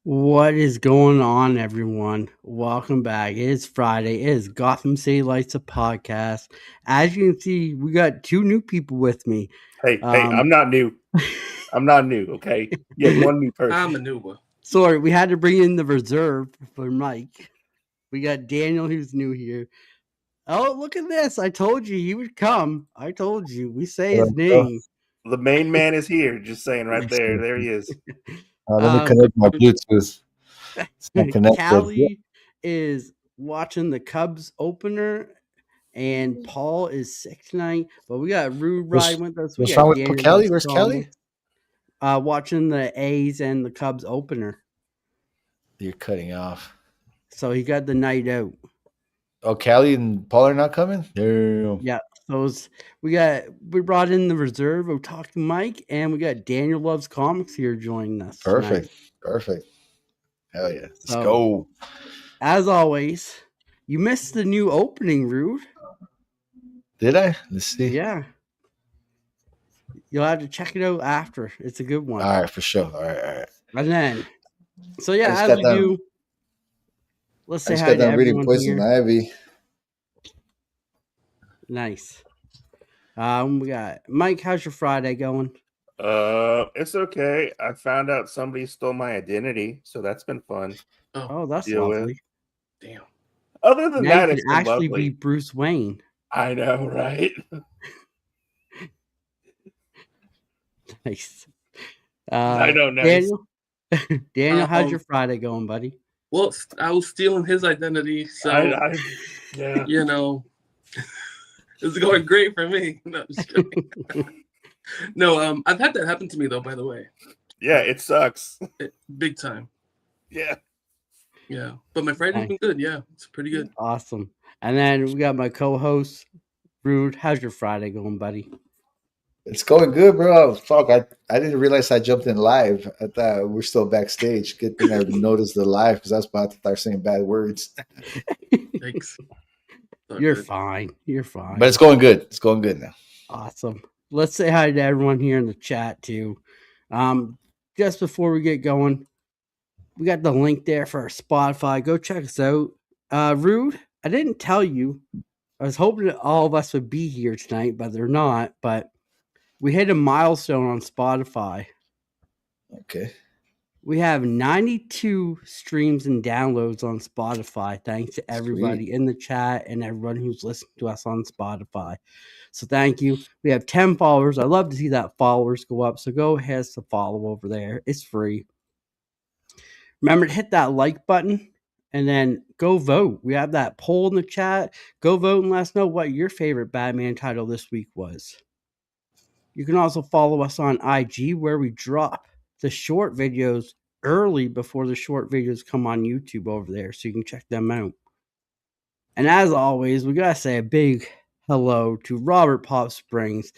What is going on, everyone? Welcome back. It is Friday. It is Gotham City Lights, a podcast. As you can see, we got two new people with me. Hey, I'm not new. I'm not new, okay? You have one new person. I'm a new one. Sorry, we had to bring in the reserve for Mike. We got Daniel, who's new here. Oh, look at this. I told you he would come. I told you. We say his name. The main man is here, just saying right there. There he is. Let me connect my Bluetooth. It's not connected. Callie is watching the Cubs opener, and Paul is sick tonight. But we got Rude riding with us. We What's got wrong with Daniel Kelly? Where's Kelly? watching the A's and the Cubs opener. You're cutting off. So he got the night out. Oh, Kelly and Paul are not coming? No. Yeah. We brought in the reserve of Talking Mike, and we got Daniel Loves Comics here joining us. Perfect. Tonight. Perfect. Hell yeah. Let's go. As always, you missed the new opening, Rude. Did I? Let's see. Yeah. You'll have to check it out after. It's a good one. All right, for sure. All right. And then, so yeah, as we do, let's say hi to everyone Poison here. Ivy. Nice. We got Mike. How's your Friday going? It's okay. I found out somebody stole my identity, so that's been fun. Oh, that's lovely. Damn. Other than now that, you it's can actually lovely. be Bruce Wayne. I know, right? Nice. I know, nice. Daniel, how's your Friday going, buddy? Well, I was stealing his identity, so yeah. you know, it's going great for me. No, just kidding. No, I've had that happen to me though. By the way, yeah, it sucks. Big time. Yeah. But my Friday's been good. Yeah, it's pretty good. Awesome. And then we got my co-host, Rude. How's your Friday going, buddy? It's going good, bro. Fuck, I didn't realize I jumped in live. I thought we're still backstage. Good thing I noticed the live because I was about to start saying bad words. Thanks. You're fine. You're fine. But it's going good. It's going good now. Awesome. Let's say hi to everyone here in the chat too. Just before we get going, we got the link there for our Spotify. Go check us out. Rude, I didn't tell you. I was hoping that all of us would be here tonight, but they're not. But we hit a milestone on Spotify. Okay. We have 92 streams and downloads on Spotify. Thanks to everybody in the chat and everyone who's listening to us on Spotify. So thank you. We have 10 followers. I love to see that followers go up. So go ahead to follow over there. It's free. Remember to hit that like button and then go vote. We have that poll in the chat. Go vote and let us know what your favorite Batman title this week was. You can also follow us on IG where we drop the short videos early before the short videos come on YouTube over there, so you can check them out. And as always, we gotta say a big hello to Robert Pop Springs.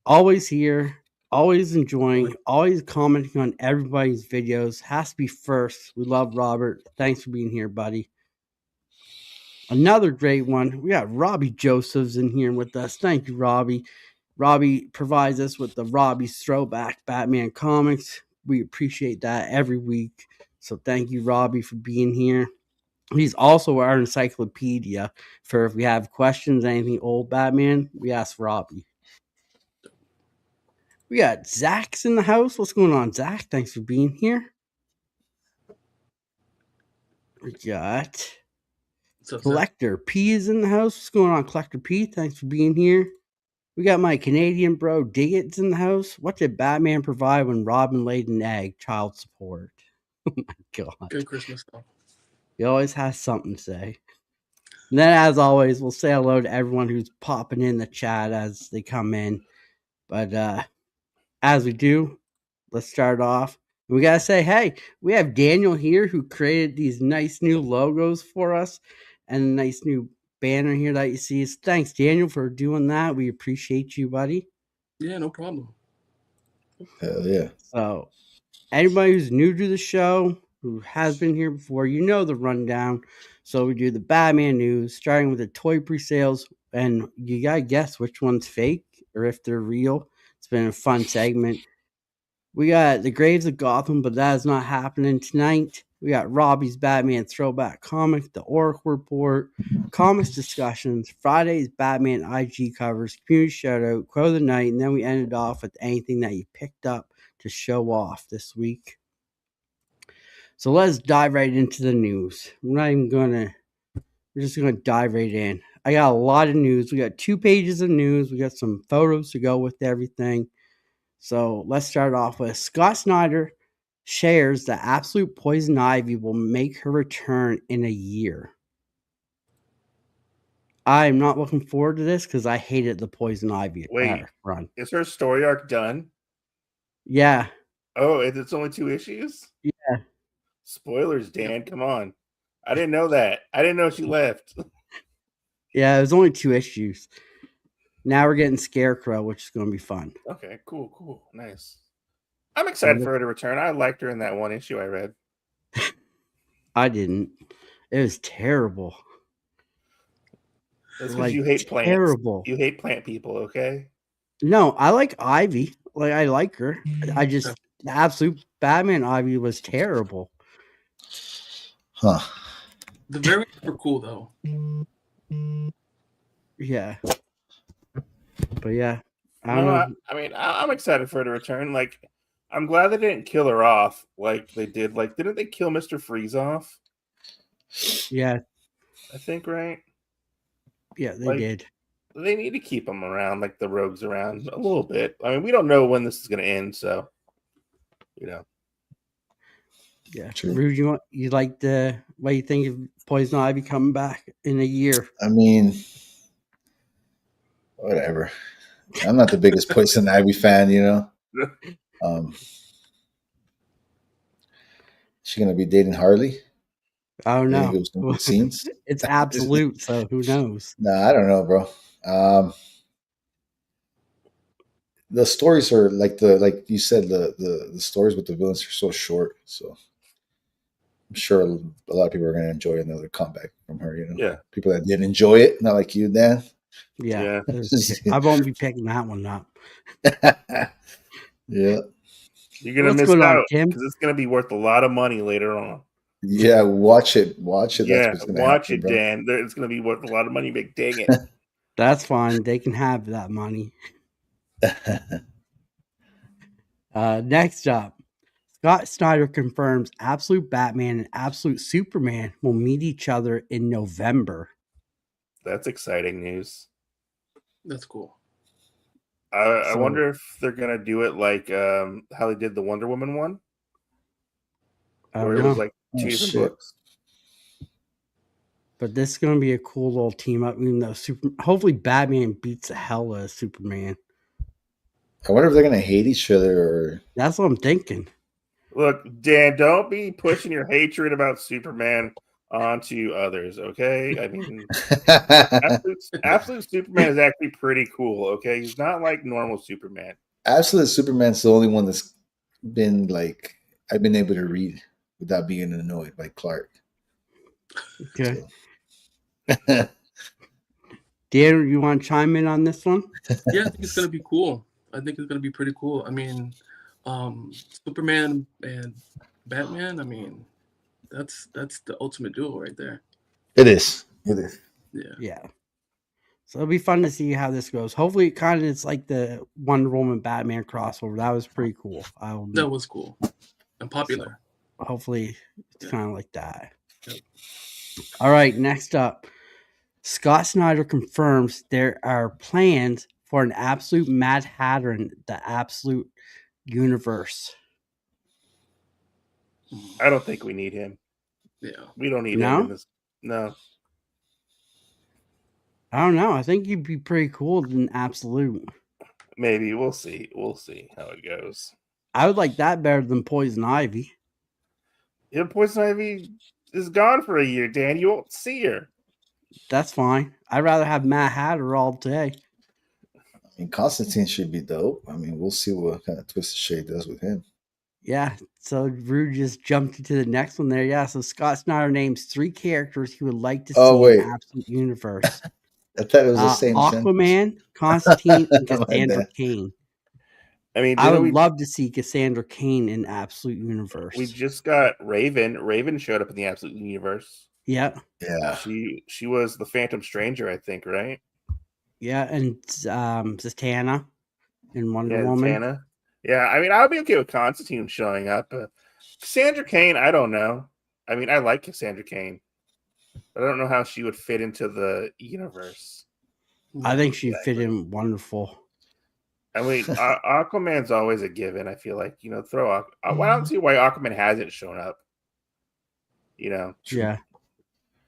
Always here, always enjoying, always commenting on everybody's videos. Has to be first. We love Robert. Thanks for being here, buddy. Another great one. We got Robbie Josephs in here with us. Thank you, Robbie. Robbie provides us with the Robbie's Throwback Batman comics. We appreciate that every week. So thank you, Robbie, for being here. He's also our encyclopedia for if we have questions, anything old Batman, we ask Robbie. We got Zach's in the house. What's going on, Zach? Thanks for being here. We got Collector P is in the house. What's going on, Collector P? Thanks for being here. We got my Canadian bro Diggett's in the house. What did Batman provide when Robin laid an egg? Child support. Oh my god. Good Christmas stuff. He always has something to say. And then, as always, we'll say hello to everyone who's popping in the chat as they come in. But as we do, let's start off. We got to say, hey, we have Daniel here who created these nice new logos for us and a nice new banner here that you see. Thanks, Daniel, for doing that. We appreciate you, buddy. Yeah, no problem. Hell yeah. So, anybody who's new to the show, who has been here before, you know the rundown. So we do the Batman news, starting with the toy pre-sales, and you gotta guess which one's fake or if they're real. It's been a fun segment. We got The Graves of Gotham, but that is not happening tonight. We got Robbie's Batman Throwback Comic, The Oracle Report, Comics Discussions, Friday's Batman IG covers, Community Shoutout, Quote of the Night, and then we ended off with anything that you picked up to show off this week. So let's dive right into the news. We're just gonna dive right in. I got a lot of news. We got 2 pages of news. We got some photos to go with everything. So let's start off with Scott Snyder shares that Absolute Poison Ivy will make her return in a year. I'm not looking forward to this because I hated the Poison Ivy run. Is her story arc done? Yeah. Oh, it's only 2 issues? Yeah. Spoilers, Dan. Come on. I didn't know that. I didn't know she left. Yeah, it was only 2 issues. Now we're getting Scarecrow, which is going to be fun. Okay, cool. Nice. I'm excited for her to return. I liked her in that 1 issue I read. I didn't. It was terrible. That's because you hate plants. Terrible. You hate plant people, okay? No, I like Ivy. Like, I like her. I just, the Absolute Batman Ivy was terrible. Huh. The variants were cool though. Yeah. But yeah. I don't know. I mean, I'm excited for her to return. Like, I'm glad they didn't kill her off like they did. Like, didn't they kill Mr. Freeze off? Yeah. I think, right? Yeah, they did. They need to keep them around, like the rogues around a little bit. I mean, we don't know when this is going to end, so, you know. Yeah. Rude, you like what do you think of Poison Ivy coming back in a year? I mean, whatever. I'm not the biggest Poison Ivy fan, you know. She gonna be dating Harley? I don't know. It seems it's Absolute, so who knows? No, I don't know, bro. The stories are like you said, the stories with the villains are so short, so I'm sure a lot of people are gonna enjoy another comeback from her. You know, yeah. People that didn't enjoy it, not like you, Dan. Yeah. I won't be picking that one up. Yeah. You're gonna miss out because it's gonna be worth a lot of money later on. Yeah, watch it. Yeah, watch it, Dan. It's gonna be worth a lot of money. Big dang it. That's fine. They can have that money. Next up, Scott Snyder confirms Absolute Batman and Absolute Superman will meet each other in November. That's exciting news. That's cool. I wonder if they're gonna do it like how they did the Wonder Woman one, where it was like 2 different books. But this is gonna be a cool little team up. Even though hopefully Batman beats the hell out of Superman. I wonder if they're gonna hate each other or. That's what I'm thinking. Look, Dan, don't be pushing your hatred about Superman onto others, okay? I mean, Absolute Superman is actually pretty cool, okay? He's not like normal Superman. Absolute Superman's the only one that's been like I've been able to read without being annoyed by Clark. Okay. So. Dan, you want to chime in on this one? Yeah, I think it's gonna be cool. I think it's gonna be pretty cool. I mean, Superman and Batman. I mean, that's the ultimate duel right there. It is. Yeah. So it'll be fun to see how this goes. Hopefully, it kind of is like the Wonder Woman Batman crossover. That was pretty cool. That was cool and popular. So hopefully, it's kind of like that. Yep. All right, next up, Scott Snyder confirms there are plans for an Absolute Mad Hatter in the Absolute universe. I don't think we need him. Yeah, we don't need him in this. No. I don't know. I think you'd be pretty cool than Absolute. Maybe. We'll see. We'll see how it goes. I would like that better than Poison Ivy. Yeah, Poison Ivy is gone for a year, Dan. You won't see her. That's fine. I'd rather have Mad Hatter all day. I mean, Constantine should be dope. I mean, we'll see what kind of Twisted Shade does with him. Yeah, so Rude just jumped into the next one there. Yeah, so Scott Snyder names 3 characters he would like to see in Absolute Universe. I thought it was the same Aquaman, Constantine, and Cassandra Cain. I mean, I didn't would we? love to see Cassandra Cain in Absolute We Universe. just got Raven. Raven showed up in the Absolute Universe. Yeah, Yeah. She was the Phantom Stranger, I think, right? yeah, and Zatanna in Wonder Yeah, Woman. Tana. Yeah, I mean, I would be okay with Constantine showing up. Cassandra Cain, I don't know. I mean, I like Cassandra Cain, but I don't know how she would fit into the universe. I think she'd fit Exactly. in wonderful. I mean, Aquaman's always a given. I feel like throw. I don't see why Aquaman hasn't shown up. Yeah,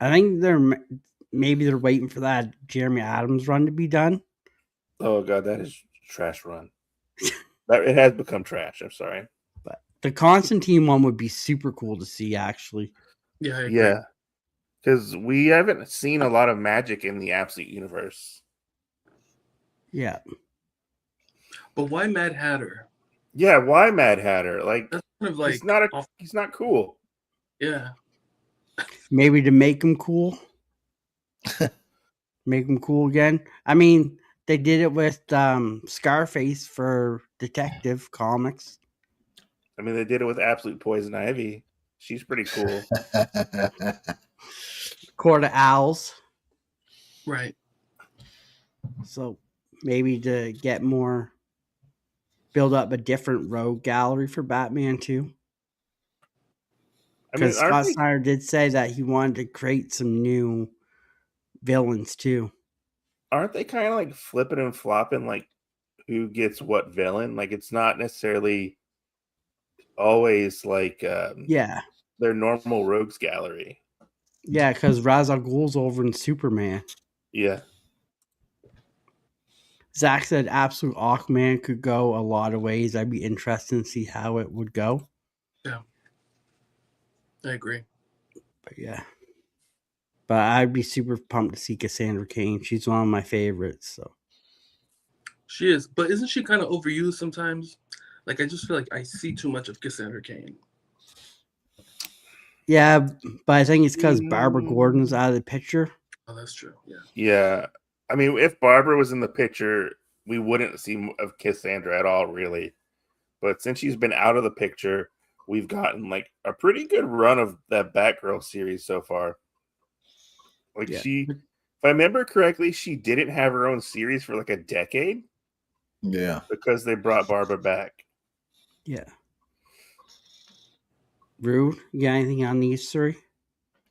I think maybe they're waiting for that Jeremy Adams run to be done. Oh god, that is trash run. It has become trash. I'm sorry. But the Constantine one would be super cool to see, actually. Yeah, I agree. Yeah, because we haven't seen a lot of magic in the Absolute Universe. Yeah, But why Mad Hatter? Yeah, why Mad Hatter? Like, That's kind of like he's not cool. yeah. maybe to make him cool. Make him cool again. I mean, they did it with Scarface for Detective Comics. I mean, they did it with Absolute Poison Ivy. She's pretty cool. Court of Owls. Right. So maybe to get more, build up a different rogue gallery for Batman too. I mean, Because Scott Snyder did say that he wanted to create some new villains too. aren't they kind of like flipping and flopping, like who gets what villain? Like, it's not necessarily always like Yeah. their normal rogues gallery. Yeah, because Ra's al Ghul's over in Superman. Yeah. Zach said Absolute Aquaman could go a lot of ways. I'd be interested to see how it would go. Yeah. I agree. But yeah. But I'd be super pumped to see Cassandra Cain. She's one of my favorites. So She is, but isn't she kind of overused sometimes? Like I just feel like I see too much of Cassandra Cain. yeah, but I think it's because Barbara Gordon's out of the picture. Oh, that's true. Yeah. Yeah. I mean, if Barbara was in the picture, we wouldn't see of Cassandra at all, really. But since she's been out of the picture, we've gotten like a pretty good run of that Batgirl series so far. Like Yeah. if I remember correctly, she didn't have her own series for like a decade. Yeah. Because they brought Barbara back. Yeah. Rude, you got anything on these three?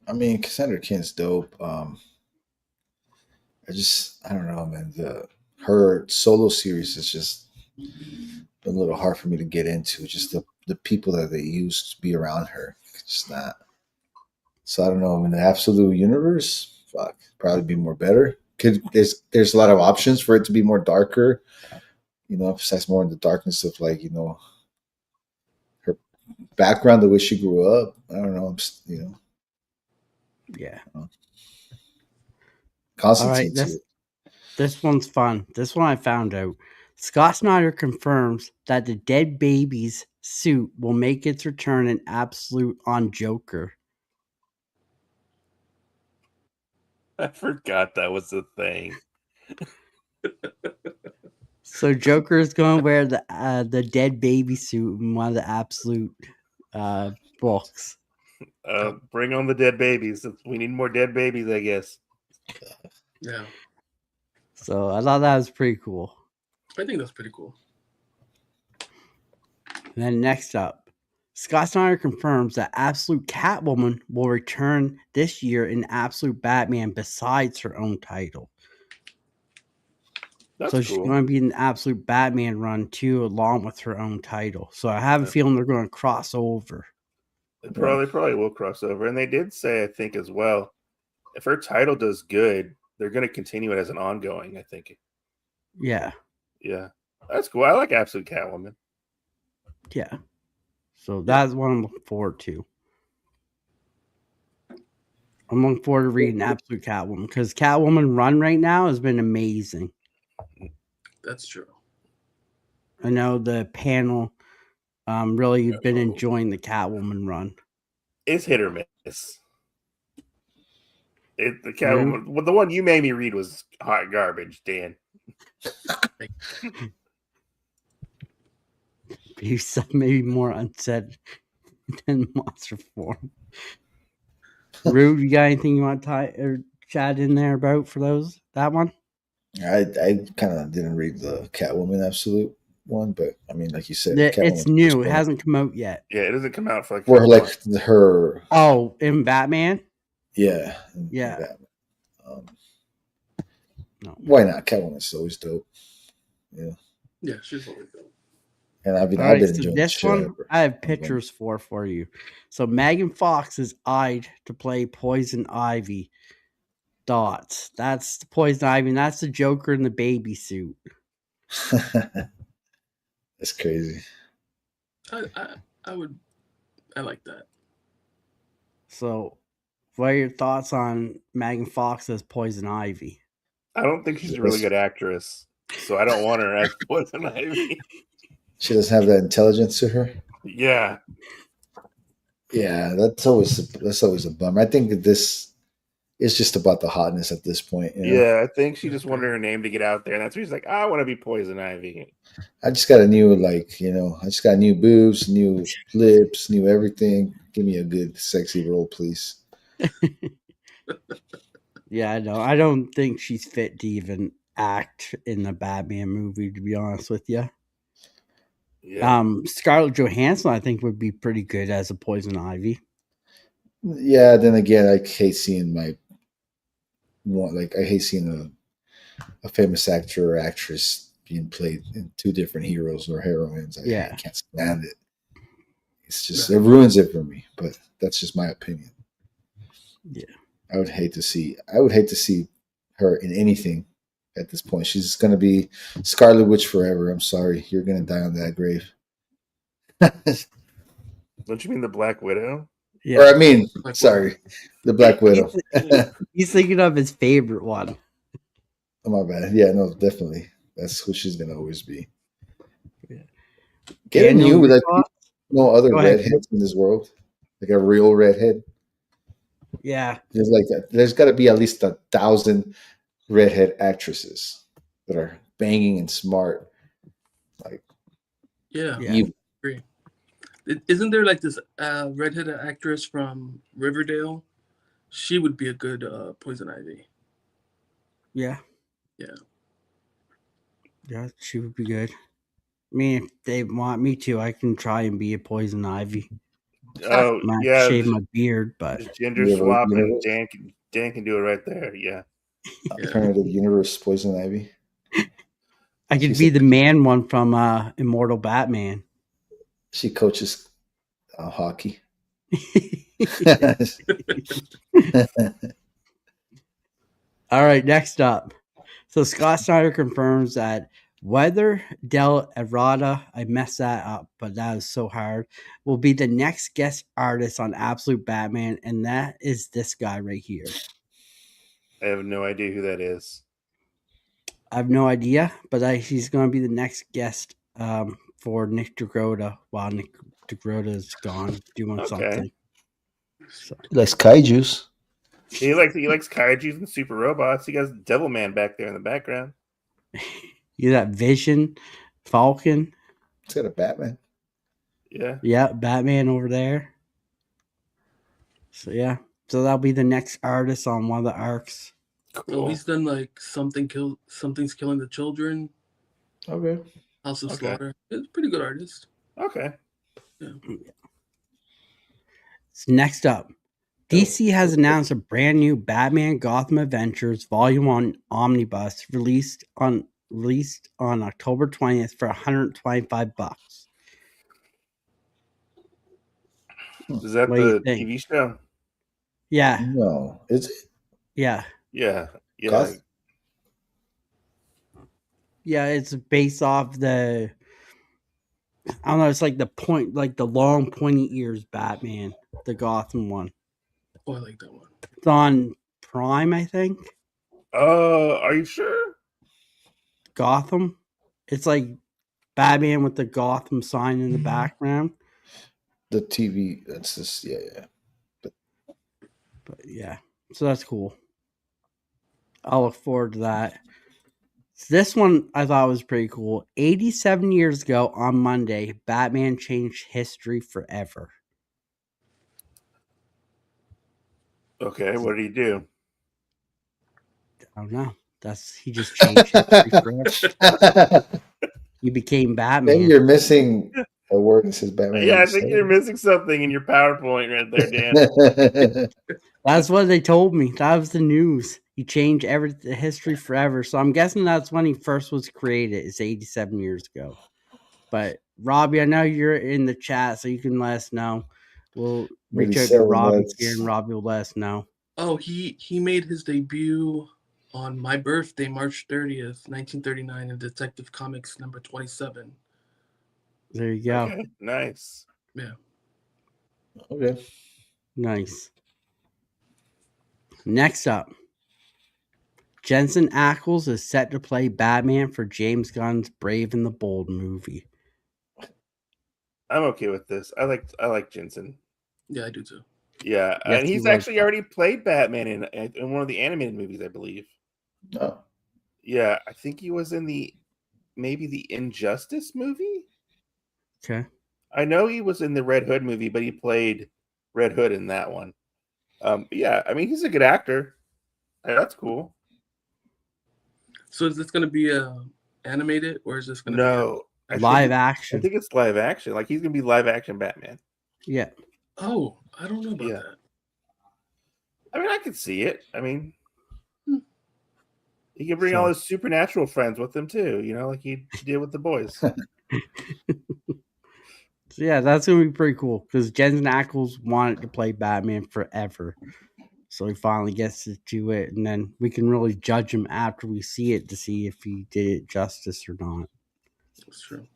I mean, Cassandra Cain's dope. I don't know, man. Her solo series is just been a little hard for me to get into. Just the people that they used to be around her, just not. So I don't know. In the absolute universe, fuck, probably be more better. There's a lot of options for it to be more darker. Emphasize more in the darkness of her background, the way she grew up. I don't know. Yeah. Constantine All right, too. this one's fun. This one I found out. Scott Snyder confirms that the dead baby's suit will make its return in Absolute on Joker. I forgot that was the thing. So Joker is going to wear the dead baby suit in one of the Absolute books. Bring on the dead babies. We need more dead babies, I guess. Yeah. So I thought that was pretty cool. I think that's pretty cool. And then next up, Scott Snyder confirms that Absolute Catwoman will return this year in Absolute Batman besides her own title. That's so cool. she's going to be in the Absolute Batman run too, along with her own title. So I have a feeling they're going to cross over. They probably will cross over. And they did say, I think, as well, if her title does good, they're going to continue it as an ongoing, I think. Yeah. Yeah. That's cool. I like Absolute Catwoman. Yeah. So that's what I'm looking forward to. I'm looking forward to reading Absolute Catwoman because Catwoman run right now has been amazing. That's true. I know the panel really been enjoying the Catwoman run. It's hit or miss. The Catwoman, well, the one you made me read was hot garbage, Dan. He's maybe more unsaid than monster form. Rude, you got anything you want to tie or chat in there about for that one? I kind of didn't read the Catwoman Absolute one, but I mean, like you said, It's Catwoman new. It hasn't come out yet. Yeah, it doesn't come out for like. Or like her. Oh, in Batman? Yeah. Yeah. Batman. No. Why not? Catwoman's always dope. Yeah. Yeah, she's always dope. And I've been All right, enjoying so the this shit out one of her. I have pictures for you. So Megan Fox is eyed to play Poison Ivy. Dots. That's the Poison Ivy, and that's the Joker in the baby suit. That's crazy. I like that. So, what are your thoughts on Megan Fox as Poison Ivy? I don't think she's a really good actress, so I don't want her as Poison Ivy. She doesn't have that intelligence to her. Yeah. Yeah, that's always a bummer. I think that this is just about the hotness at this point. You know? Yeah, I think she just wanted her name to get out there, and that's why she's like, I want to be Poison Ivy. I just got a new I just got new boobs, new lips, new everything. Give me a good sexy role, please. Yeah, I know. I don't think she's fit to even act in the Batman movie, to be honest with you. Yeah. Scarlett Johansson, I think, would be pretty good as a Poison Ivy. Yeah, then again, I hate seeing I hate seeing a famous actor or actress being played in two different heroes or heroines. I can't stand it. It's just it ruins it for me. But that's just my opinion. Yeah, I would hate to see her in anything at this point. She's going to be Scarlet Witch forever. I'm sorry, you're going to die on that grave. Don't you mean the Black Widow? Yeah. Or I mean, sorry, the Black Widow. He's thinking of his favorite one. Oh, my bad. Yeah, no, definitely. That's who she's going to always be. Yeah. Get a new, like, no other ahead, redheads in this world. Like a real redhead. Yeah. There's got to be at least 1,000 redhead actresses that are banging and smart. Like, yeah. I agree. Isn't there like this redheaded actress from Riverdale? She would be a good Poison Ivy. Yeah. Yeah. Yeah, she would be good. I mean, if they want me to, I can try and be a Poison Ivy. Oh, yeah. Shave my beard, but gender swap, and Dan can do it right there. Yeah. Alternative universe Poison Ivy. I could be the man one from Immortal Batman. She coaches hockey. All right, next up. So Scott Snyder confirms that Weather Del Errata, I messed that up, but that is so hard, will be the next guest artist on Absolute Batman, and that is this guy right here. I have no idea who that is. I have no idea, but he's going to be the next guest for Nick DeGrota while Nick DeGrota is gone doing something. So. He likes kaijus. He likes kaijus and super robots. He got Devilman back there in the background. You got Vision, Falcon. He's got a Batman. Yeah. Yeah, Batman over there. So yeah. So that'll be the next artist on one of the arcs. Cool. Oh, he's done like Something's Killing the Children. Okay. House of Slaughter. He's a pretty good artist. Okay. Yeah. So next up, DC has announced a brand new Batman Gotham Adventures Volume 1 Omnibus released on October 20th for $125. Is that the TV show? Yeah. No. Is it? Yeah. Yeah. Yeah. Goth? Yeah, it's based off I don't know, it's like the long pointy ears Batman, the Gotham one. Oh, I like that one. It's on Prime, I think. Are you sure? Gotham. It's like Batman with the Gotham sign in the background. The TV, that's just yeah. But yeah, so that's cool. I'll look forward to that. This one I thought was pretty cool. 87 years ago on Monday, Batman changed history forever. Okay, what did he do? I don't know. He just changed history forever. He became I think Batman. you're missing a word that says Batman. Yeah, I think you're missing something in your PowerPoint right there, Dan. That's what they told me. That was the news. He changed the history forever. So I'm guessing that's when he first was created. It's 87 years ago. But Robbie, I know you're in the chat, so you can let us know. We'll reach out to Robbie here, and Robbie will let us know. Oh, he made his debut on my birthday, March 30th, 1939, in Detective Comics number 27. There you go. Okay, nice. Yeah. Okay. Nice. Next up, Jensen Ackles is set to play Batman for James Gunn's Brave and the Bold movie. I'm okay with this. I like Jensen. Yeah, I do too. Yeah, Yes, and he's actually already played Batman in one of the animated movies, I believe. Oh. Yeah, I think he was in maybe the Injustice movie. Okay. I know he was in the Red Hood movie, but he played Red Hood in that one. Yeah, I mean, he's a good actor. Hey, that's cool. So is this going to be animated, or is this going to be live action? I think it's live action. Like, he's going to be live action Batman. Yeah. Oh, I don't know about that. I mean, I could see it. I mean, he can bring all his supernatural friends with him too, like he did with the boys. So yeah, that's gonna be pretty cool because Jensen Ackles wanted to play Batman forever, so he finally gets to do it, and then we can really judge him after we see it to see if he did it justice or not. That's true.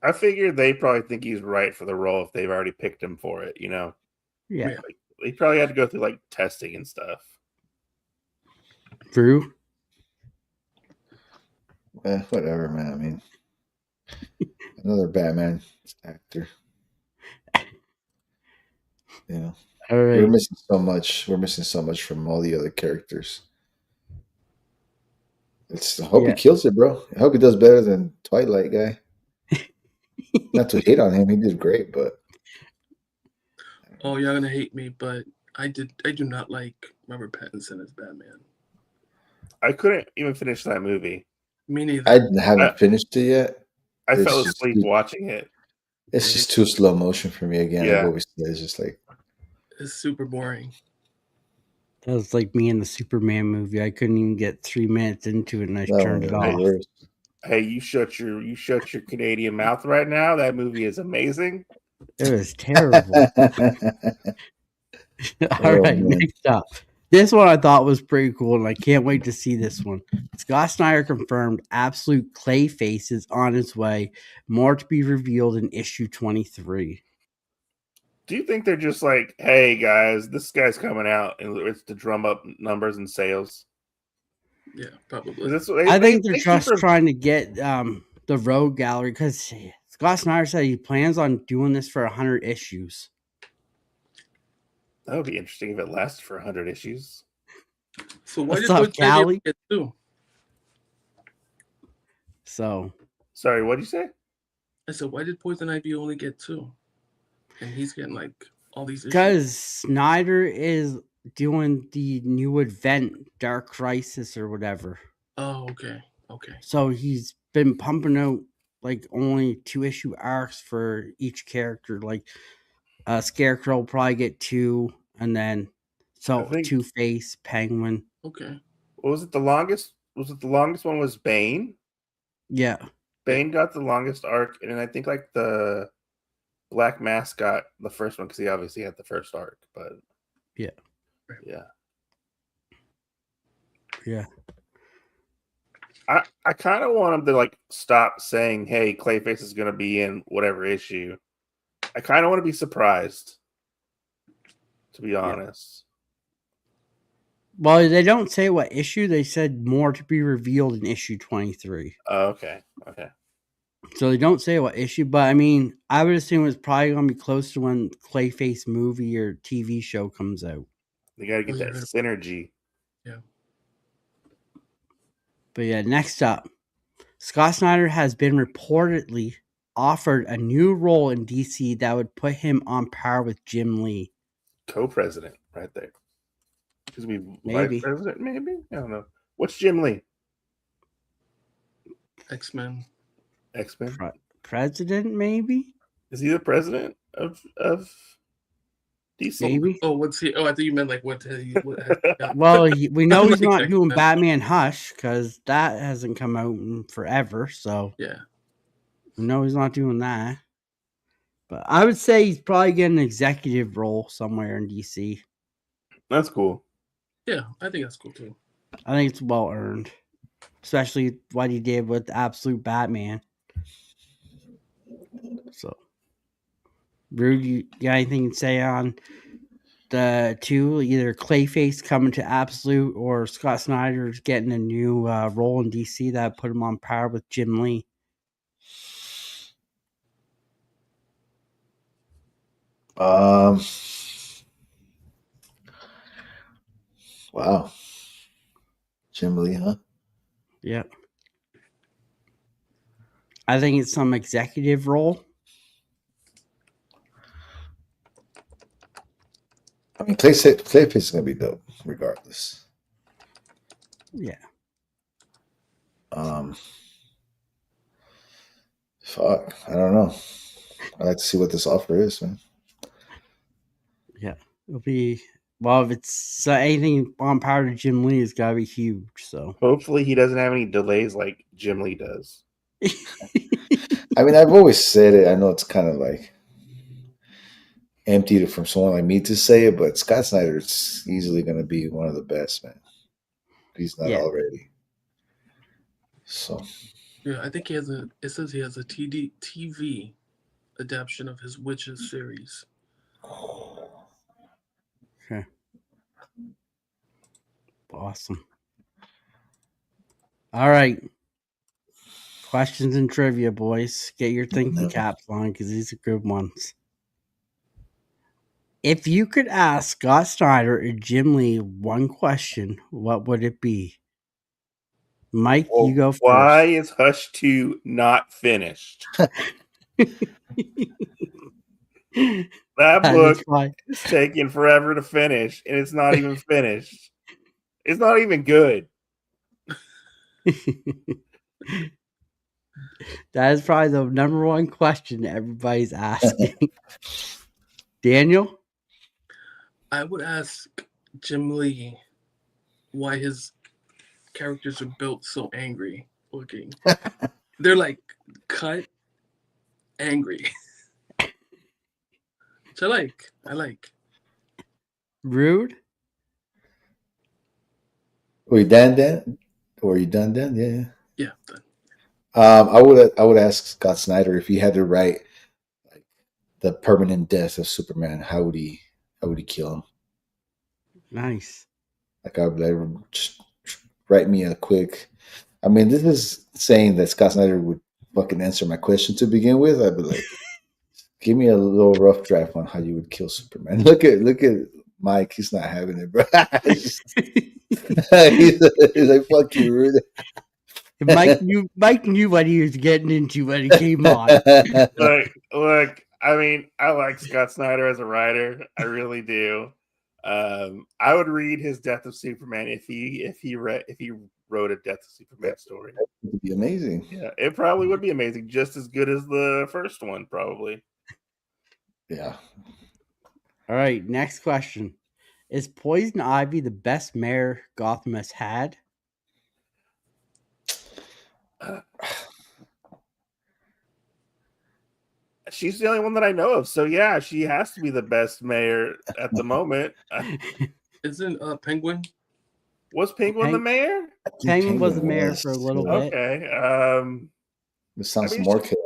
I figure they probably think he's right for the role if they've already picked him for it. Yeah. Like, he probably had to go through like testing and stuff. True. Whatever, man. I mean, another Batman actor. All right. We're missing so much. We're missing so much from all the other characters. I hope he kills it, bro. I hope he does better than Twilight guy. Not to hate on him, he did great, but oh, you're gonna hate me, but I do not like Robert Pattinson as Batman. I couldn't even finish that movie. Me neither. I haven't finished it yet. I fell asleep watching it. It's just too slow motion for me again. Yeah. I've always said it's just like it's super boring. That was like me in the Superman movie. I couldn't even get 3 minutes into it, and I turned it off. Hey, you shut your Canadian mouth right now. That movie is amazing. It was terrible. All right, next up. This one I thought was pretty cool, and I can't wait to see this one. Scott Snyder confirmed absolute Clayface is on its way. More to be revealed in issue 23. Do you think they're just like, hey, guys, this guy's coming out, and it's to drum up numbers and sales? Yeah, probably. I think they're just trying to get the Rogue Gallery, because Scott Snyder said he plans on doing this for 100 issues. That would be interesting if it lasted for 100 issues. So why did Poison Ivy get 2? So, sorry, what did you say? I said, why did Poison Ivy only get 2? And he's getting like all these issues. Because Snyder is doing the new event, Dark Crisis or whatever. Oh, okay. So he's been pumping out like only 2-issue arcs for each character. Like Scarecrow will probably get 2, and then Two-Face, Penguin. Okay. What was it? The longest? Was it the longest one? Was Bane? Yeah. Bane got the longest arc, and I think like the Black Mask got the first one because he obviously had the first arc. But yeah. I kind of want him to like stop saying, "Hey, Clayface is going to be in whatever issue." I kind of want to be surprised, to be honest. Well, they don't say what issue. They said more to be revealed in issue 23. Okay. So they don't say what issue, but I mean, I would assume it's probably going to be close to when Clayface movie or TV show comes out. They got to get that synergy. Yeah. But yeah, next up, Scott Snyder has been reportedly offered a new role in DC that would put him on par with Jim Lee. Co-president, right there. Because we Maybe. vice president, maybe. I don't know. What's Jim Lee? X-Men. X-Men. President, maybe. Is he the president of DC? Maybe. Oh, what's he? Oh, I thought you meant like what? Yeah. Well, we know he's Like not doing X-Men. Batman Hush because that hasn't come out in forever. So Yeah. we know he's not doing that. But I would say he's probably getting an executive role somewhere in DC. That's cool. Yeah, I think that's cool too. I think it's well earned, especially what he did with Absolute Batman. So, Rude, you got anything to say on the two, either Clayface coming to Absolute or Scott Snyder's getting a new role in DC that put him on par with Jim Lee? Wow. Jim Lee, huh? Yep. I think it's some executive role. I mean, Clayface is gonna be dope, regardless. Yeah. Fuck, I don't know. I'd like to see what this offer is, man. Yeah. It'll be, well, if it's anything on par to Jim Lee, it's got to be huge. So Hopefully he doesn't have any delays like Jim Lee does. I mean, I've always said it. I know it's kind of like empty from someone like me to say it, but Scott Snyder is easily going to be one of the best, man. He's not already. So yeah, I think he has a. It says he has a TV adaptation of his Witches series. Okay. Awesome. All right. Questions and trivia, boys. Get your thinking caps on because these are good ones. If you could ask Scott Snyder or Jim Lee one question, what would it be? Mike, you go first. Why is Hush 2 not finished? That book is taking forever to finish, and it's not even finished. It's not even good. That is probably the number one question everybody's asking. Daniel? I would ask Jim Lee why his characters are built so angry looking. They're like cut angry. Which I like. Rude? Were you done then? Yeah. Yeah, done. I would ask Scott Snyder if he had to write like the permanent death of Superman. How would he kill him? Nice. Like I would just write me a quick. I mean, this is saying that Scott Snyder would fucking answer my question to begin with. I'd be like, give me a little rough draft on how you would kill Superman. Look at Mike. He's not having it, bro. he's like, fuck you, rude. Mike knew what he was getting into when he came on. Look, I mean, I like Scott Snyder as a writer. I really do. I would read his Death of Superman if he wrote a Death of Superman story. It would be amazing. Yeah, it probably would be amazing, just as good as the first one, probably. Yeah. All right, next question. Is Poison Ivy the best mayor Gotham has had? She's the only one that I know of, so yeah, she has to be the best mayor at the moment. Isn't Penguin? Was Penguin the mayor? Penguin was the mayor for a little bit. Okay. This sounds more chaotic.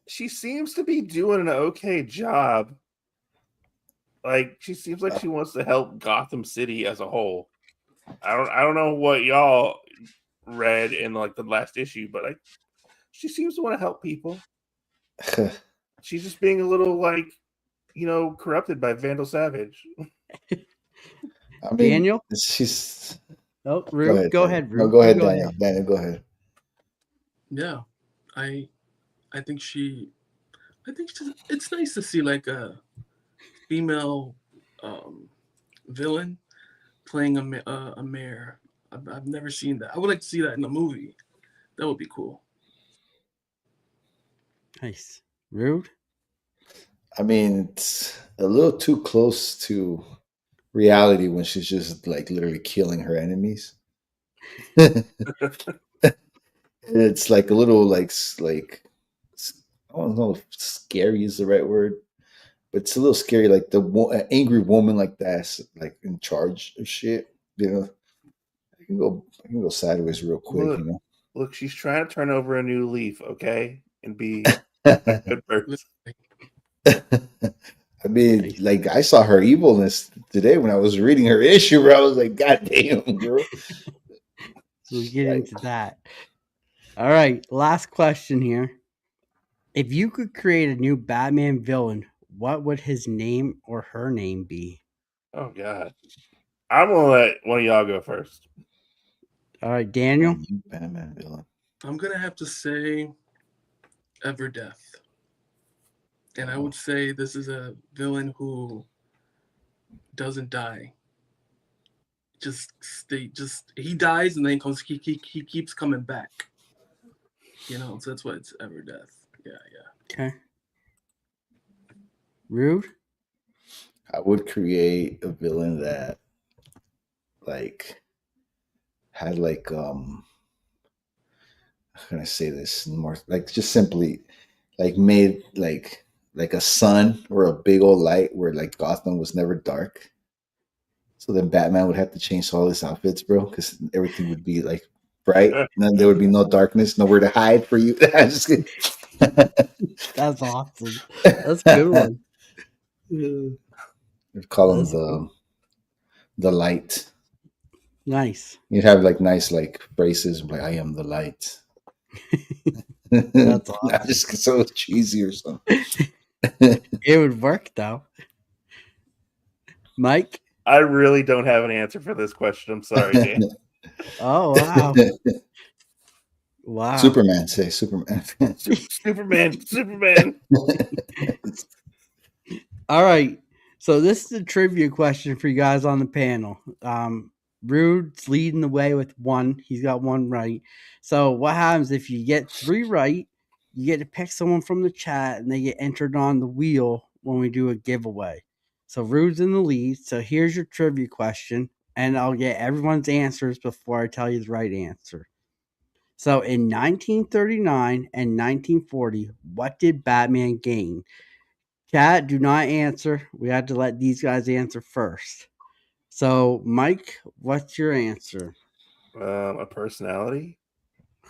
She seems to be doing an okay job. Like, she seems like she wants to help Gotham City as a whole. I don't know what y'all read in like the last issue, but she seems to want to help people. She's just being a little corrupted by Vandal Savage. I mean, Daniel? She's. Oh, Rude. Go ahead, Rude. No, go ahead, Daniel. Daniel, go ahead. Yeah, I I think she it's nice to see like a female um, villain playing a mayor. I've never seen that. I would like to see that in a movie. That would be cool. Nice. Rude. I mean, it's a little too close to reality when she's just like literally killing her enemies. It's like a little I don't know if scary is the right word, but it's a little scary. Like an angry woman like that's like in charge of shit. You know, I can go sideways real quick. Look, You look, she's trying to turn over a new leaf, okay, and be a know. good person. I mean, Nice. like I saw her evilness today when I was reading her issue, where I was like, "God damn, girl!" So we get Like, into that. All right. Last question here. If you could create a new Batman villain, what would his name or her name be? Oh God, I'm gonna let one of y'all go first. All right, Daniel. new Batman villain. I'm gonna have to say Everdeath, and I would say this is a villain who doesn't die. He dies and then he keeps coming back. So that's why it's Everdeath. Yeah. Okay. Rude. I would create a villain that like had how can I say this more like just simply like made like a sun or a big old light where like Gotham was never dark. So then Batman would have to change all his outfits, bro, because everything would be like bright. And then there would be no darkness, nowhere to hide for you. I'm just kidding. That's awesome. That's a good one. We'd call him That's cool. the light. Nice. You'd have like nice like phrases like "I am the light." That's Not awesome. just so cheesy or something. It would work though. Mike. I really don't have an answer for this question. I'm sorry, Dan. Oh wow. Wow. Superman, say Superman. Superman. All right. So this is a trivia question for you guys on the panel. Rude's leading the way with one. He's got one right. So what happens if you get three right? You get to pick someone from the chat, and they get entered on the wheel when we do a giveaway. So Rude's in the lead. So here's your trivia question, and I'll get everyone's answers before I tell you the right answer. So in 1939 and 1940, what did Batman gain? Chat, do not answer. We had to let these guys answer first. So, Mike, what's your answer? A personality.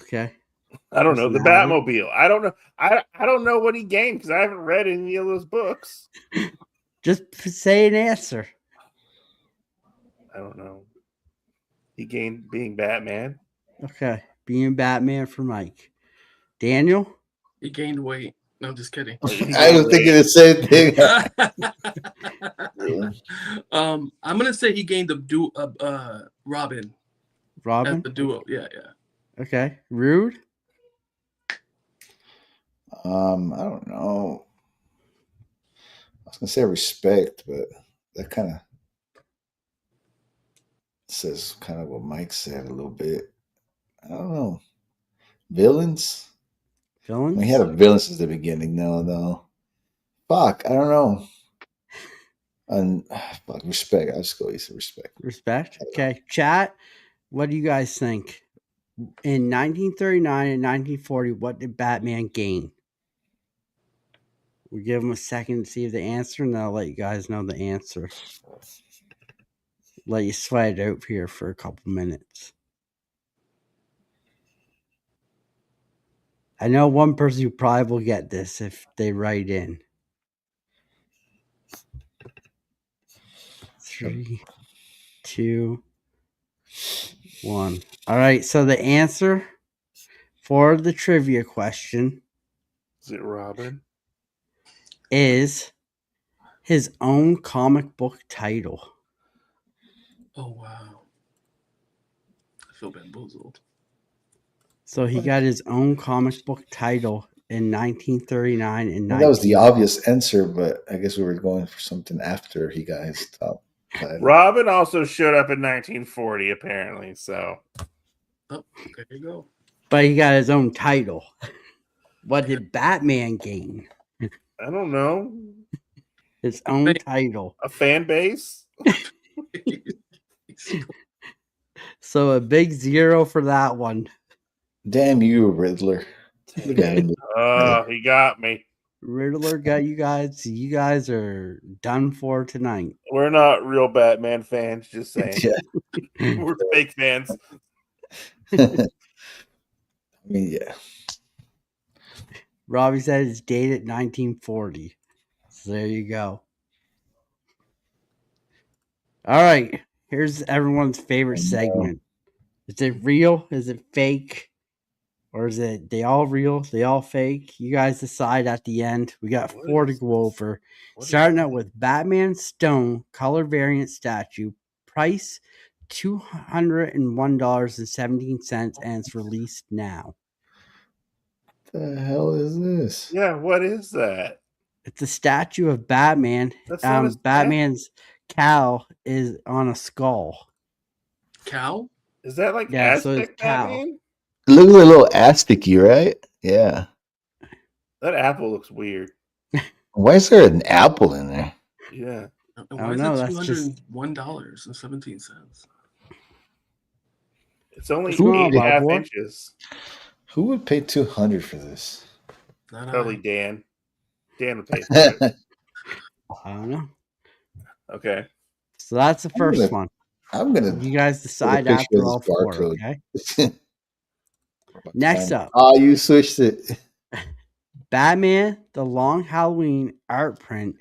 Okay. I don't know. The Personality. Batmobile. I don't know. I don't know what he gained because I haven't read any of those books. Just say an answer. I don't know. He gained being Batman. Okay. Being Batman for Mike. Daniel? He gained weight. No, I'm just kidding. He I was gained thinking weight. the same thing. I'm gonna say he gained Robin as Robin? the duo. Yeah. Okay. Rude? I don't know. I was gonna say respect, but that kind of says kind of what Mike said a little bit. I don't know. Villains? Villains? We had a villain since the beginning. No. Fuck, I don't know. And fuck, respect. I'll just go easy respect. Respect. Okay. Chat, what do you guys think? In 1939 and 1940, what did Batman gain? We'll give them a second to see the answer, and then I'll let you guys know the answer. Let you sweat it out here for a couple minutes. I know one person who probably will get this if they write in. 3, 2, 1. All right, so the answer for the trivia question Is it Robin? is his own comic book title. Oh wow. I feel bamboozled. So he got his own comic book title in 1939 and Well, that was the 19. obvious answer, but I guess we were going for something after he got his top title. Robin also showed up in 1940, apparently. So, Oh, there you go. But he got his own title. What did Batman gain? I don't know. His own title. A fan base? So a big 0 for that one. Damn you, Riddler. Look at him. Oh, he got me. Riddler got you guys. You guys are done for tonight. We're not real Batman fans, just saying. Yeah. We're fake fans. I mean, yeah. Robbie said it's dated 1940. So there you go. All right. Here's everyone's favorite segment. Is it real? Is it fake? Or is it they all real? They all fake? You guys decide at the end. We got What 4 to is go over. What is Starting that? out with Batman Stone color variant statue. Price $201.17 and it's released now. The hell is this? Yeah, what is that? It's a statue of Batman. That's not a statue. Batman's cowl is on a skull. Cow? Is that like Yeah, so Aztec it's cow. Batman? It looks a little Aztec-y, right? Yeah. That apple looks weird. Why is there an apple in there? Yeah. And I why don't is know, it that's just- $201.17? It's only What's going on, 8.5 Bob? inches. Who would pay $200 for this? Not Probably I. Dan. Dan would pay for it. I don't know. Okay. So that's the first gonna- one. I'm gonna You guys decide picture after of all this 4, barcode. okay? Next up. Oh, you switched it. Batman, the Long Halloween art print,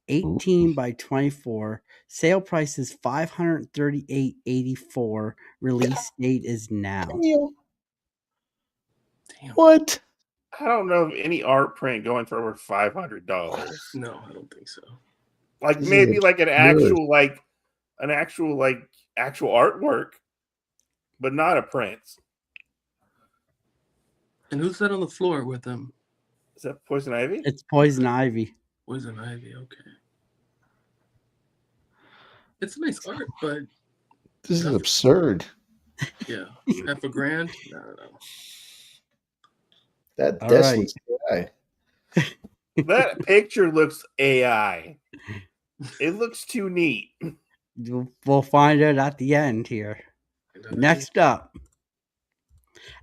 18 by 24. Sale price is $538.84. Release date is now. Damn. What? I don't know of any art print going for over $500. No, I don't think so. Like This is maybe like an absurd. actual artwork, but not a print. And who's that on the floor with them? Is that Poison Ivy? It's Poison Ivy. Poison Ivy, okay. It's nice art, but This is absurd. yeah, half a grand? No. That All desk right. looks AI. That picture looks AI. It looks too neat. We'll find out at the end here. Next up,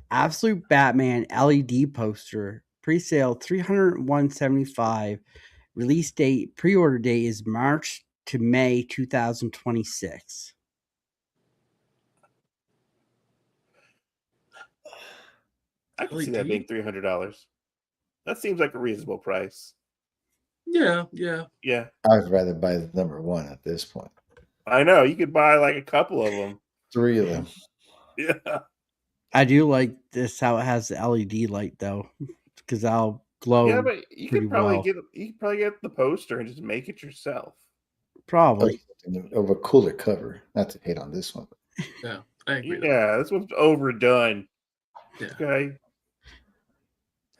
Absolute Batman LED poster. Pre-sale $301.75. Release date, pre-order date is March to May 2026. I can see that being $300. That seems like a reasonable price. Yeah. Yeah. I'd rather buy the number 1 at this point. I know. You could buy like a couple of them. 3 of them. Yeah. I do like this how it has the LED light though, because I'll glow. Yeah, but you pretty could probably well. get the poster and just make it yourself. Probably. Of a cooler cover. Not to hate on this one. Yeah, I agree. Yeah, this one's overdone. Yeah. Okay.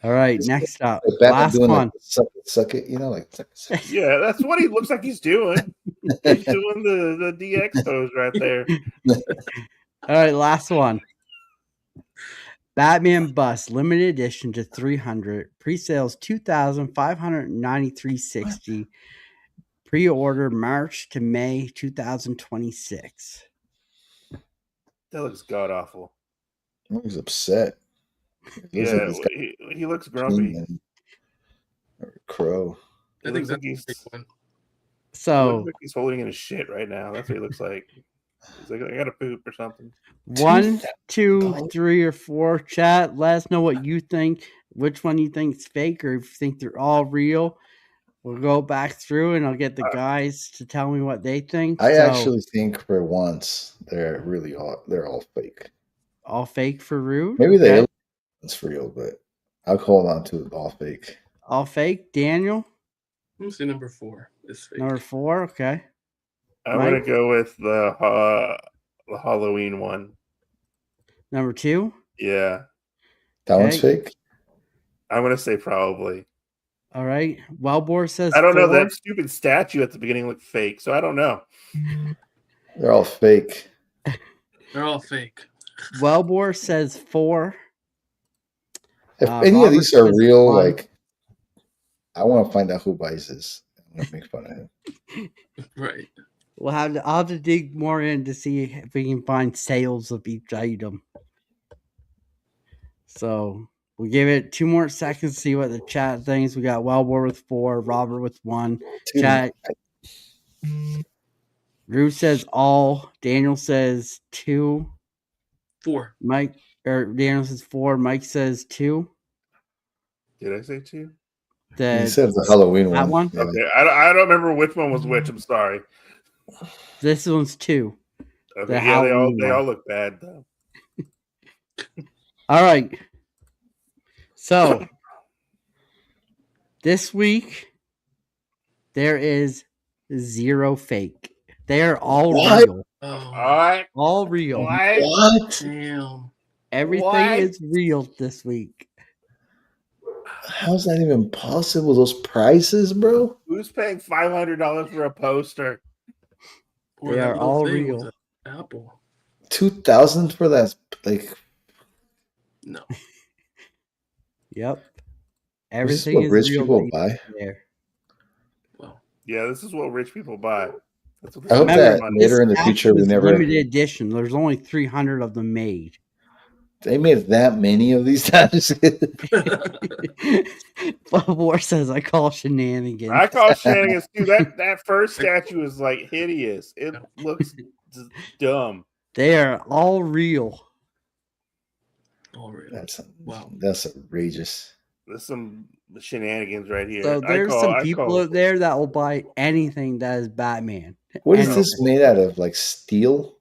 All right, next up, Like Batman last doing one. like suck it, you know, like suck it. Yeah, that's what he looks like he's doing. He's doing the DX pose right there. All right, last one. Batman Bus limited edition to 300. Pre-sales $2,593.60. Pre-order March to May 2026. That looks god awful. He's upset. Yeah, he looks grumpy. Or Crow. I think that's a big one. He So looks like he's holding in his shit right now. That's what he looks like. He's like, I gotta poop or something. 1, 2, 3, or 4. Chat. Let us know what you think. Which one you think is fake, or if you think they're all real. We'll go back through, and I'll get the guys to tell me what they think. I actually think for once they're all fake. All fake for Rude. Maybe okay. the it's real, but I'll hold on to all fake. All fake. Daniel. Let me see number 4. It's fake. Number 4. Okay. I'm Mike? gonna go with the Halloween one. Number 2. Yeah. That one's Okay. fake. I'm gonna say probably. All right. Wellbore says I don't know. 4. That stupid statue at the beginning looked fake, so I don't know. They're all fake. They're all fake. Wellbore says 4. If any of Robert these are says real, 1. like I want to find out who buys this. I'm gonna make fun of him. Right. I'll have to dig more in to see if we can find sales of each item. So we'll give it 2 more seconds to see what the chat thinks. We got Wellbore with 4, Robert with 1. Dude, Chat. Rue says all. Daniel says 2. 4. Daniel says 4. Mike says 2. Did I say 2? he said the Halloween That one. one? Yeah. Okay, I don't remember which one was which. I'm sorry. This one's 2. Okay, The yeah, they Halloween all one. look bad though. All right. So this week there is 0 fake. They are all What? real. Oh, What? All real. What? damn. Everything What? is real this week. How's that even possible? Those prices, bro? Who's paying $500 for a poster? Or They that are little all thing real. with the apple. 2,000 for that? Like, No. Yep. this is Everything what is rich real people buy. there. Well, Yeah, this is what rich people buy. That's what I hope spend their that money. later in the This future we is never. limited edition. There's only 300 of them made. They made that many of these times. War says I call shenanigans. I call shenanigans too. That first statue is like hideous. It looks dumb. They are all real. all real. Wow, that's outrageous. There's some shenanigans right here. So there's some people out there that will buy anything that is Batman. What is this made out of? Like steel?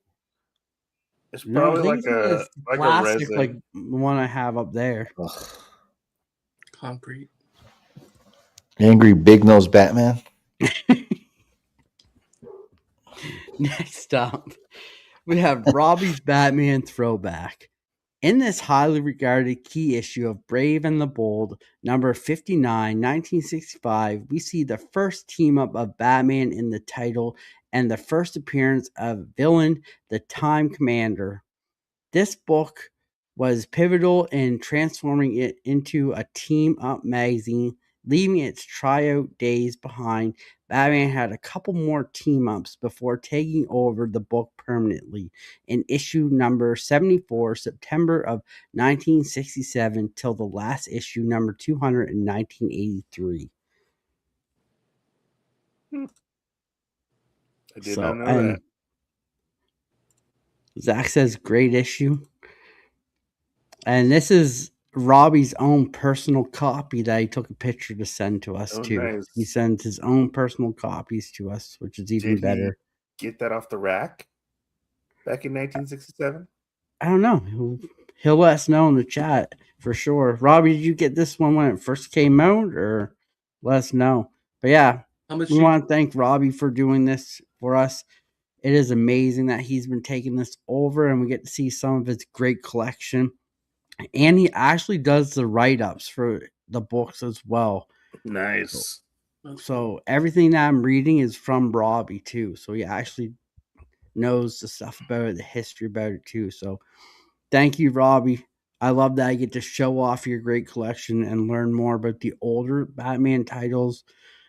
It's probably like a plastic, resin. like the one I have up there. Ugh. Concrete. Angry big nose Batman. Next up, we have Robbie's Batman throwback. In this highly regarded key issue of Brave and the Bold, number 59, 1965, we see the first team up of Batman in the title and the first appearance of villain, the Time Commander. This book was pivotal in transforming it into a team-up magazine, leaving its tryout days behind. Batman had a couple more team-ups before taking over the book permanently in issue number 74, September of 1967, till the last issue, number 200 in 1983. I did not know that. Zach says, great issue. And this is Robbie's own personal copy that he took a picture to send to us, too. Nice. He sends his own personal copies to us, which is even better. Get that off the rack back in 1967? I don't know. He'll let us know in the chat for sure. Robbie, did you get this one when it first came out, or let us know? But yeah, we want to thank Robbie for doing this for us. It is amazing that he's been taking this over, and we get to see some of his great collection. And he actually does the write-ups for the books as well. Nice. So everything that I'm reading is from Robbie too. So he actually knows the stuff about it, the history about it too. So thank you, Robbie. I love that I get to show off your great collection and learn more about the older Batman titles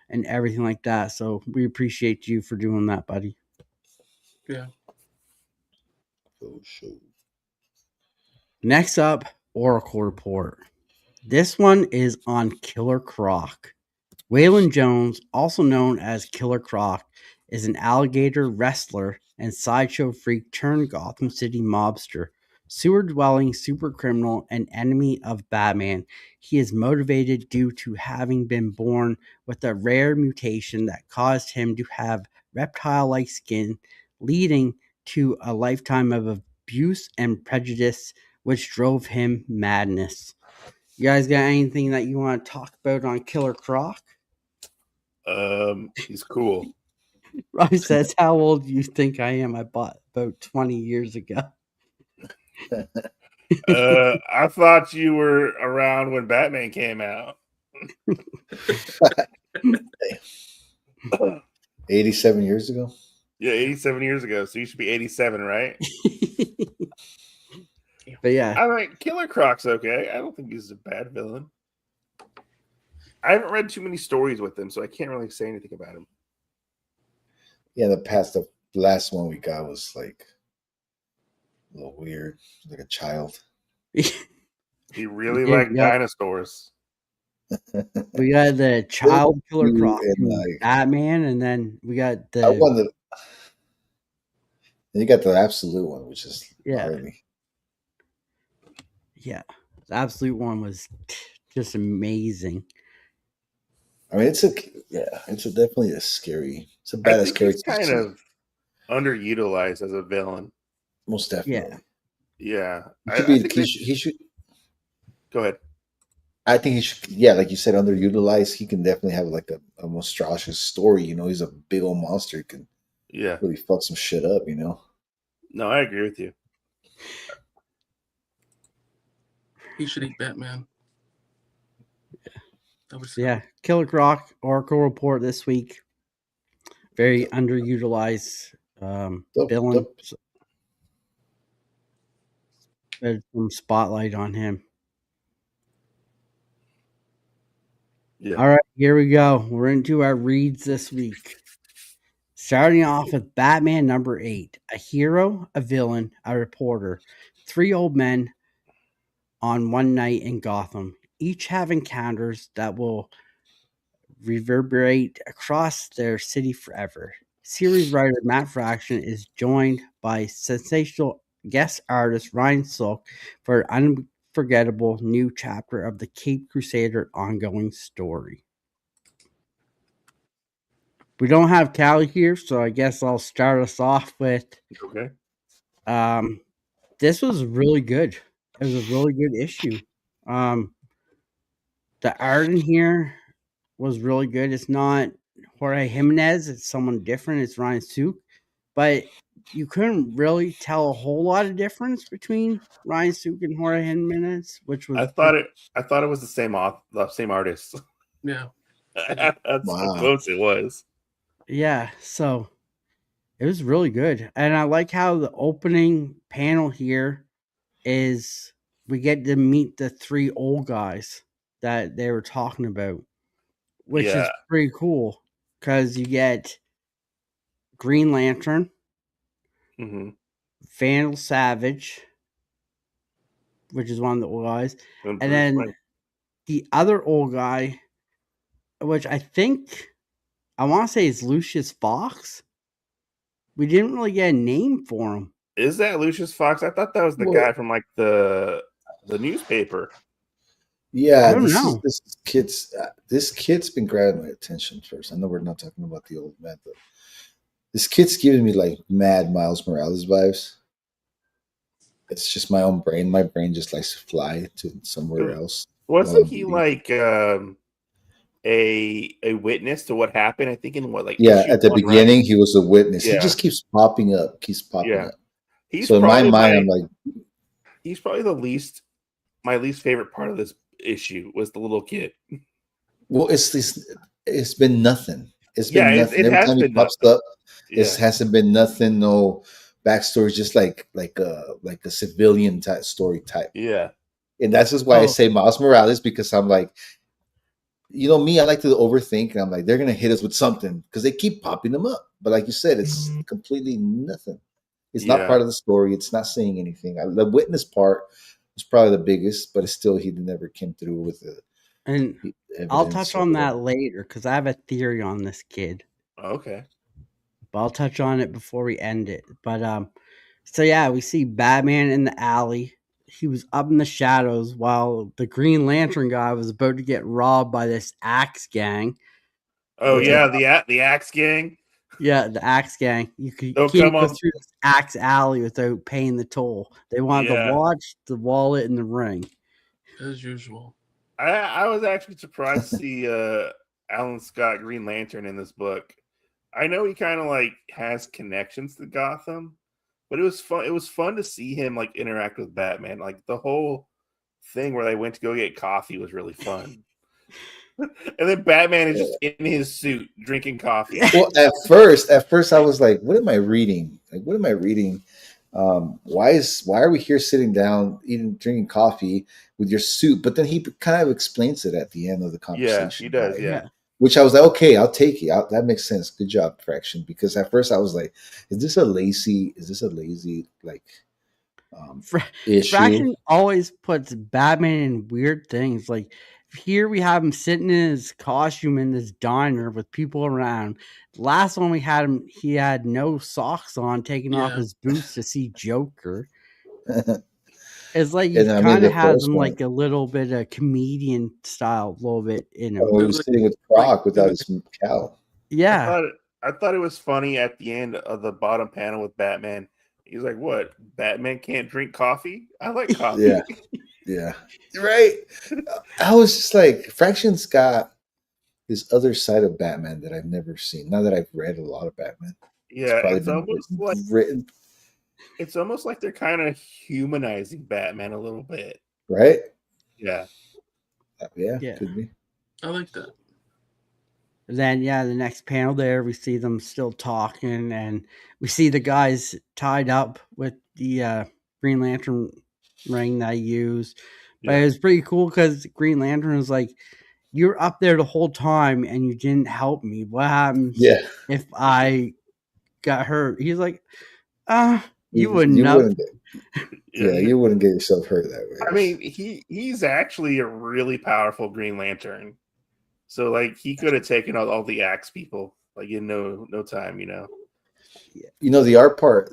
and everything like that. So we appreciate you for doing that, buddy. Yeah. Oh, sure. Next up, Oracle Report. This one is on Killer Croc. Waylon Jones, also known as Killer Croc, is an alligator wrestler and sideshow freak turned Gotham City mobster, sewer-dwelling supercriminal and enemy of Batman. He is motivated due to having been born with a rare mutation that caused him to have reptile-like skin, leading to a lifetime of abuse and prejudice, which drove him madness. You guys got anything that you want to talk about on Killer Croc? He's cool. Robbie says, how old do you think I am? I bought about 20 years ago. I thought you were around when Batman came out. 87 years ago. Yeah, 87 years ago. So you should be 87, right? But yeah, I mean, Killer Croc's okay. I don't think he's a bad villain. I haven't read too many stories with him, so I can't really say anything about him. Yeah, the last one we got was like a little weird, like a child. He really Yeah, liked yeah. dinosaurs. we got the child Killer You Croc and, from like, Batman, and then we got I the won the. And you got the absolute one, which is Yeah. gnarly. The absolute one was just amazing. I mean, it's definitely a scary. It's a I badass think character. he's kind of underutilized as a villain. Most definitely. Yeah. He should. Go ahead. I think he should. Yeah, like you said, underutilized. He can definitely have like a monstrous story. You know, he's a big old monster. He can really fuck some shit up. You know. No, I agree with you. He should eat Batman. Killer Croc Oracle report this week. Very underutilized villain. There's some spotlight on him. Yeah. All right, here we go. We're into our reads this week. Starting off with Batman number 8. A hero, a villain, a reporter. 3 old men on one night in Gotham. Each have encounters that will reverberate across their city forever. Series writer Matt Fraction is joined by sensational guest artist Ryan Silk for an unforgettable new chapter of the Caped Crusader ongoing story. We don't have Callie here, so I guess I'll start us off with. Okay. This was really good. It was a really good issue. The art in here was really good. It's not Jorge Jimenez, it's someone different. It's Ryan Sook, but you couldn't really tell a whole lot of difference between Ryan Sook and Jorge Jimenez, which was I thought it was the same artist. Yeah. That's how close it was. Yeah, so it was really good. And I like how the opening panel here is we get to meet the 3 old guys that they were talking about, which is pretty cool because you get Green Lantern, Vandal Savage, which is one of the old guys, and then the other old guy, which I want to say is Lucius Fox. We didn't really get a name for him. Is that Lucius Fox? I thought that was the guy from like the newspaper. Yeah, I don't know. This kid's been grabbing my attention first. I know we're not talking about the old man, but this kid's giving me like mad Miles Morales vibes. It's just my own brain. My brain just likes to fly to somewhere else. Wasn't he like a witness to what happened? I think in at the beginning, right? He was a witness. Yeah. He just keeps popping up. Up. So in my mind, I'm like, he's probably my least favorite part of this issue was the little kid. Well, it's been nothing. It's been nothing. Every time he pops up, it hasn't been nothing. No backstory, just like a civilian type story type. Yeah, and that's just why I say Miles Morales, because I'm like, you know me, I like to overthink, and I'm like, they're gonna hit us with something because they keep popping them up. But like you said, it's completely nothing. It's not part of the story. It's not saying anything. The witness part was probably the biggest, but still, he never came through with it. And I'll touch on that later because I have a theory on this kid. Okay. But I'll touch on it before we end it. But we see Batman in the alley. He was up in the shadows while the Green Lantern guy was about to get robbed by this Axe gang. Oh yeah, the Axe gang. Yeah, the Axe gang. You can't go through this Axe alley without paying the toll. They want the watch, the wallet, and the ring. As usual. I was actually surprised to see Alan Scott Green Lantern in this book. I know he kind of like has connections to Gotham, But it was fun. It was fun to see him like interact with Batman. Like the whole thing where they went to go get coffee was really fun. And then Batman is just in his suit drinking coffee. Well, at first I was like, what am I reading? Like, what am I reading? Why are we here sitting down drinking coffee with your suit? But then he kind of explains it at the end of the conversation. Yeah, he does. Right? Yeah. Which I was like, okay, I'll take it. That makes sense. Good job, Fraction. Because at first I was like, is this a lazy like issue? Fraction always puts Batman in weird things. Like here we have him sitting in his costume in this diner with people around. The last one we had him, he had no socks on, taking off Yeah. his boots to see Joker. It's like he And I mean, kind the of has first him one, like a little bit of comedian style, a little bit in him. he It was was sitting with like Croc without his cowl. Yeah, I thought it was funny at the end of the bottom panel with Batman. He's like, "What? Batman can't drink coffee? I like coffee." Yeah, yeah, right. I was just like, Fraction's got this other side of Batman that I've never seen. Now that I've read a lot of Batman, Yeah, probably it's been almost like written they're kind of humanizing Batman a little bit. right. Yeah. Yeah, Yeah. could be. I like that. And then the next panel there, we see them still talking, and we see the guys tied up with the Green Lantern ring that I used. But it was pretty cool because Green Lantern was like, "You're up there the whole time, and you didn't help me. What happens Yeah, if I got hurt?" He's like, you you wouldn't know." wouldn't. Yeah, you wouldn't get yourself hurt that way. I mean, he's actually a really powerful Green Lantern. So like he could have taken out all the axe people like in no time, you know. You know, the art part.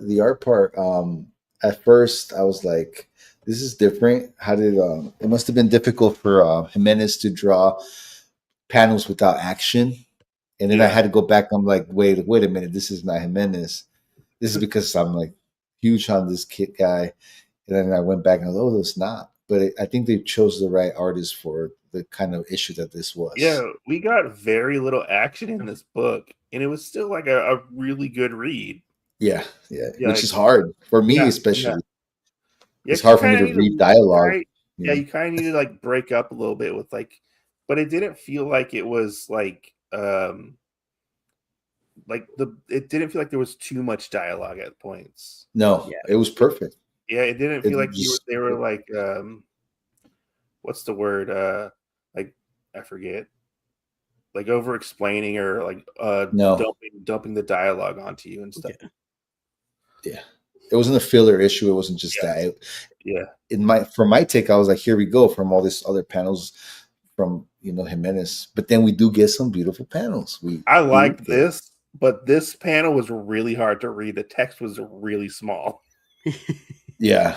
At first, I was like, "This is different." How did it must have been difficult for Jimenez to draw panels without action, and then I Yeah. had to go back. I'm like, wait a minute, this is not Jimenez. This is because I'm like huge on this kid guy, and then I went back and I was, oh, it's not. But I think they chose the right artist for the kind of issue that this was. Yeah, we got very little action in this book, and it was still like a really good read. Yeah, Yeah, which is hard for me, especially. Yeah, It's hard for me to read dialogue. You kind of need to like break up a little bit with like, but it didn't feel like it was like it didn't feel like there was too much dialogue at points. No, it was perfect. Yeah, it didn't feel like just, they were like what's the word? Like I forget. Like over explaining or like no, dumping the dialogue onto you and stuff. Yeah. It wasn't a filler issue. It wasn't just that. From my take, I was like, here we go from all these other panels from Jimenez. But then we do get some beautiful panels. I liked this, but this panel was really hard to read. The text was really small. Yeah.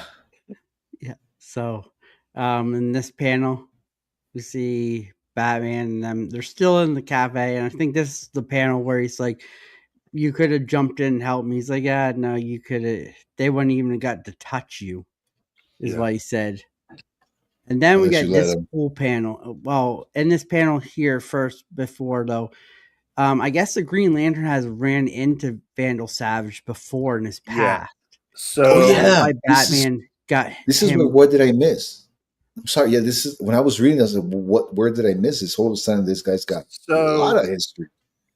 Yeah. So in this panel, we see Batman and them. They're still in the cafe, and I think this is the panel where he's like, "You could have jumped in and helped me." He's like, "Yeah, no, you could have. They wouldn't even got to touch you," is what he said. And then we get this cool panel. Well, in this panel here first, before though, I guess the Green Lantern has ran into Vandal Savage before in his past. So why Batman got this him. Is what did I miss? I'm sorry. Yeah, this is when I was reading. I was like, "What? Where did I miss this?" All of a sudden, this guy's got a lot of history.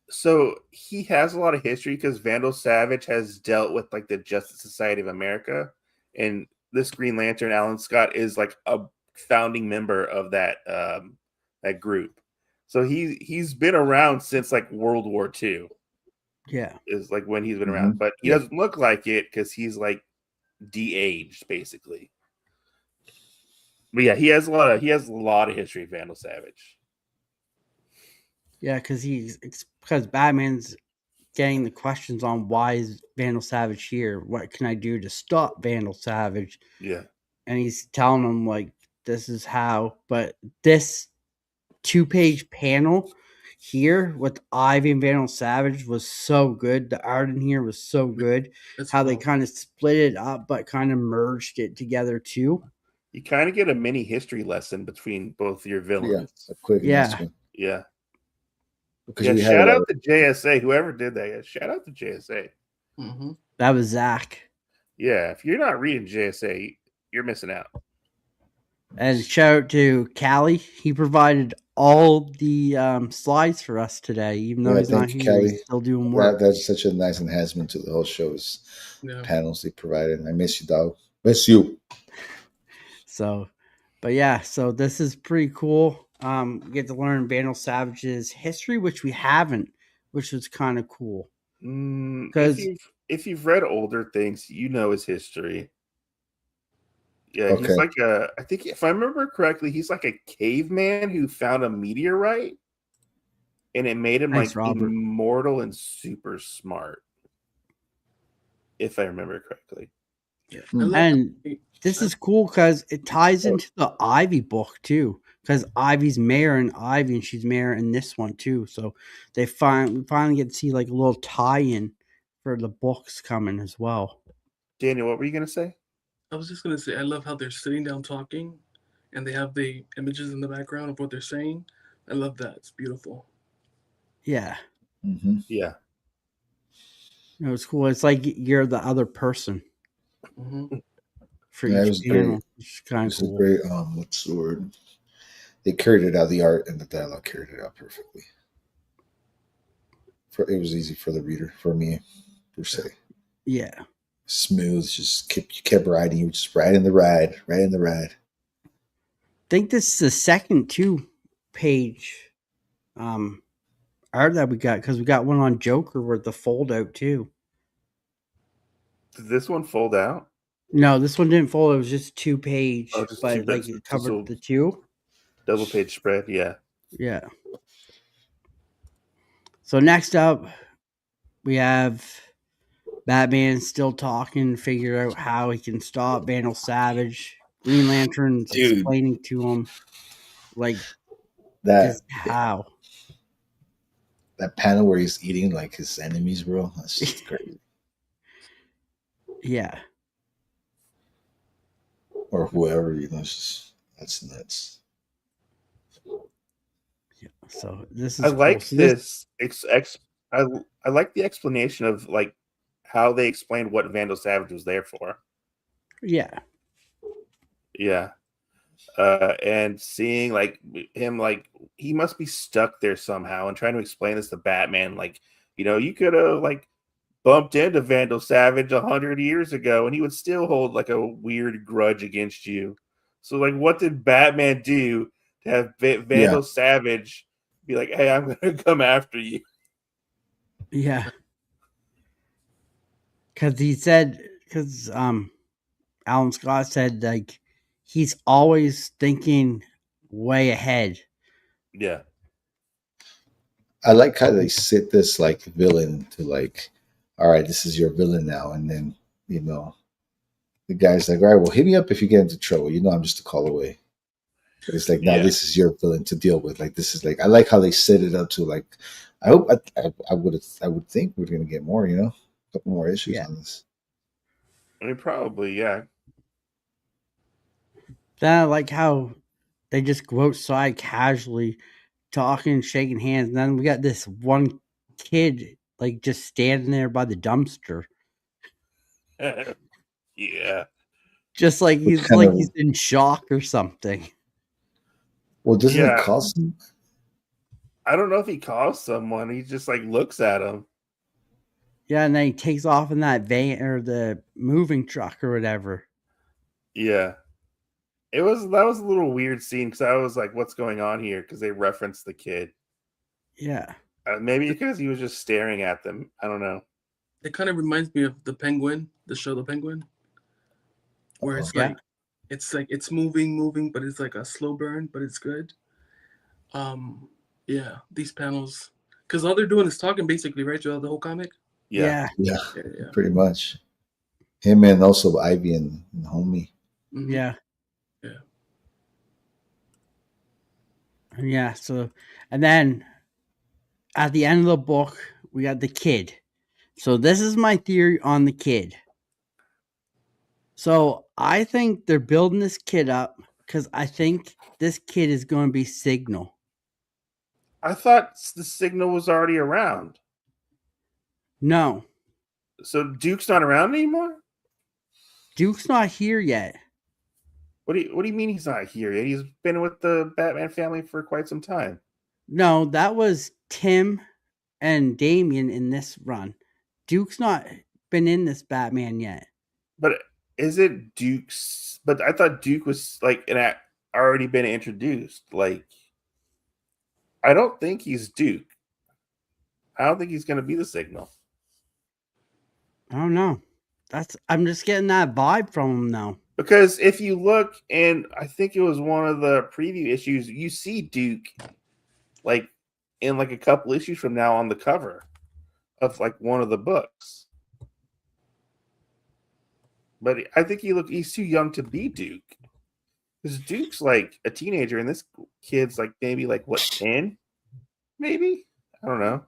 So he has a lot of history because Vandal Savage has dealt with like the Justice Society of America, and this Green Lantern, Alan Scott, is like a founding member of that that group. So he's been around since like World War II. Yeah, is like when he's been around, but he doesn't look like it because he's like de-aged basically. But yeah, he has a lot of history of Vandal Savage. Yeah, because Batman's getting the questions on why is Vandal Savage here? What can I do to stop Vandal Savage? Yeah. And he's telling them like this is how, but this 2-page panel here with Ivy and Vandal Savage was so good. The art in here was so good. That's how cool. they kind of split it up but kind of merged it together too. You kind of get a mini history lesson between both your villains. Yeah, a quick announcement. Yeah. Because shout out to JSA. Whoever did that, shout out to JSA. Mm-hmm. That was Zach. Yeah, if you're not reading JSA, you're missing out. And shout out to Callie. He provided all the slides for us today, even though Yeah, he's not thank you, here. He's Kelly. still doing work. That's such a nice enhancement to the whole show's Yeah. panels they provided. I miss you, dog. Miss you. So, but yeah, so this is pretty cool. We get to learn Vandal Savage's history, which we haven't, which was kind of cool. Because If you've read older things, you know his history. Yeah, Okay. he's like I think if I remember correctly, he's like a caveman who found a meteorite, and it made him Thanks, like Robert. immortal and super smart. If I remember correctly. Yeah. And this is cool because it ties into the Ivy book too. Because Ivy's Mayor and Ivy, and she's Mayor in this one too. So we finally get to see like a little tie-in for the books coming as well. Daniel, what were you gonna say? I was just gonna say I love how they're sitting down talking, and they have the images in the background of what they're saying. I love that. It's beautiful. Yeah, Mm-hmm. Yeah. it's cool. It's like you're the other person for Yeah, it each was panel. great. It's kind of It's cool. a great what's the word? They carried it out. The art and the dialogue carried it out perfectly. It was easy for the reader, for me, per se. Yeah. Smooth, just you kept riding. You were just riding the ride. I think this is the second 2-page art that we got, because we got one on Joker with the fold out too. Did this one fold out? No, this one didn't fold. It was just 2-page, Oh, just but two- like just it covered a- the 2. Double page spread, yeah. Yeah. So next up, we have Batman still talking, figure out how he can stop Vandal Savage. Green Lantern's Dude. explaining to him like That just how. that panel where he's eating like his enemies, bro. That's just crazy. Yeah. Or whoever, that's nuts. So this is I like cool. So this. I like the explanation of like how they explained what Vandal Savage was there for. Yeah. Yeah. And seeing like him, like he must be stuck there somehow, and trying to explain this to Batman, like, you could have like bumped into Vandal Savage 100 years ago, and he would still hold like a weird grudge against you. So, like, what did Batman do to have Vandal Savage be like, "Hey, I'm gonna come after you"? Yeah. Because Alan Scott said like he's always thinking way ahead. Yeah. I like how they sit this like villain to like, all right, this is your villain now, and then the guy's like, all right, well, hit me up if you get into trouble. I'm just a call away. But it's like, now this is your villain to deal with. Like, this is like, I like how they set it up to like, I hope I would think we're gonna get more, a couple more issues on this. I mean, probably, yeah. Then I like how they just go outside casually, talking, shaking hands, and then we got this one kid like just standing there by the dumpster, Yeah. just like he's he's in shock or something. Well, doesn't it cost him? I don't know if he calls someone. He just like looks at him. Yeah, and then he takes off in that van or the moving truck or whatever. Yeah. That was a little weird scene because I was like, what's going on here? Because they referenced the kid. Yeah. Maybe because he was just staring at them. I don't know. It kind of reminds me of the Penguin, the show The Penguin, where it's like it's moving, but it's like a slow burn, but it's good. Yeah, these panels, because all they're doing is talking basically, right, throughout the whole comic. Yeah. Pretty much. Him and also Ivy and Homie. Mm-hmm. Yeah. Yeah. So, and then at the end of the book, we got the kid. So this is my theory on the kid. So I think they're building this kid up because I think this kid is going to be Signal. I thought the Signal was already around. No. So Duke's not around anymore? Duke's not here yet. What do you mean he's not here yet? He's been with the Batman family for quite some time. No, that was Tim and Damian in this run. Duke's not been in this Batman yet. But is it Duke's? But I thought Duke was like already been introduced. Like, I don't think he's Duke. I don't think he's going to be the Signal. I don't know. I'm just getting that vibe from him now. Because if you look, and I think it was one of the preview issues, you see Duke like in like a couple issues from now on the cover of like one of the books. But I think he's too young to be Duke. Because Duke's like a teenager, and this kid's like maybe like what, 10? Maybe? I don't know.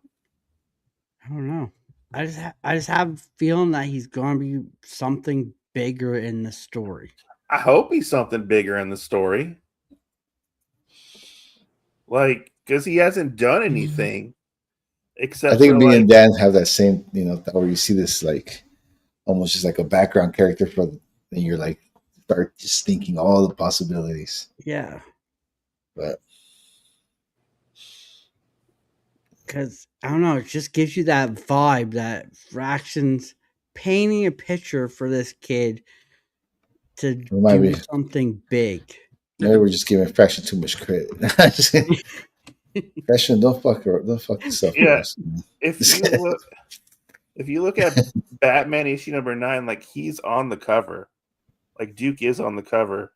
I just have a feeling that he's going to be something bigger in the story. I hope he's something bigger in the story. Like, because he hasn't done anything except I think for, me like, and Dan have that same, where you see this like almost just like a background character and you're like start just thinking all the possibilities. Yeah. But because I don't know, it just gives you that vibe that Fraction's painting a picture for this kid to do something big. Maybe we're just giving Fraction too much credit. Fraction, don't fuck yourself. Yeah. If you look at Batman issue number 9, like he's on the cover, like Duke is on the cover.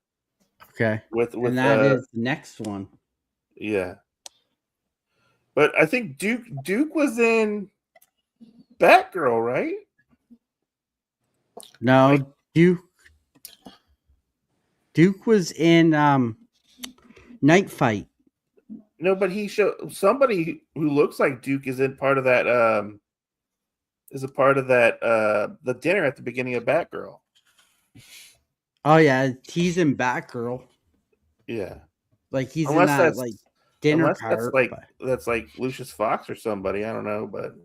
Okay. And that is the next one. Yeah. But I think Duke was in Batgirl, right? No, Duke was in Night Fight. No, but he showed somebody who looks like Duke is in part of that the dinner at the beginning of Batgirl. Oh yeah, he's in Batgirl. Yeah. Like he's in that like dinner part. That's like Lucius Fox or somebody. I don't know, but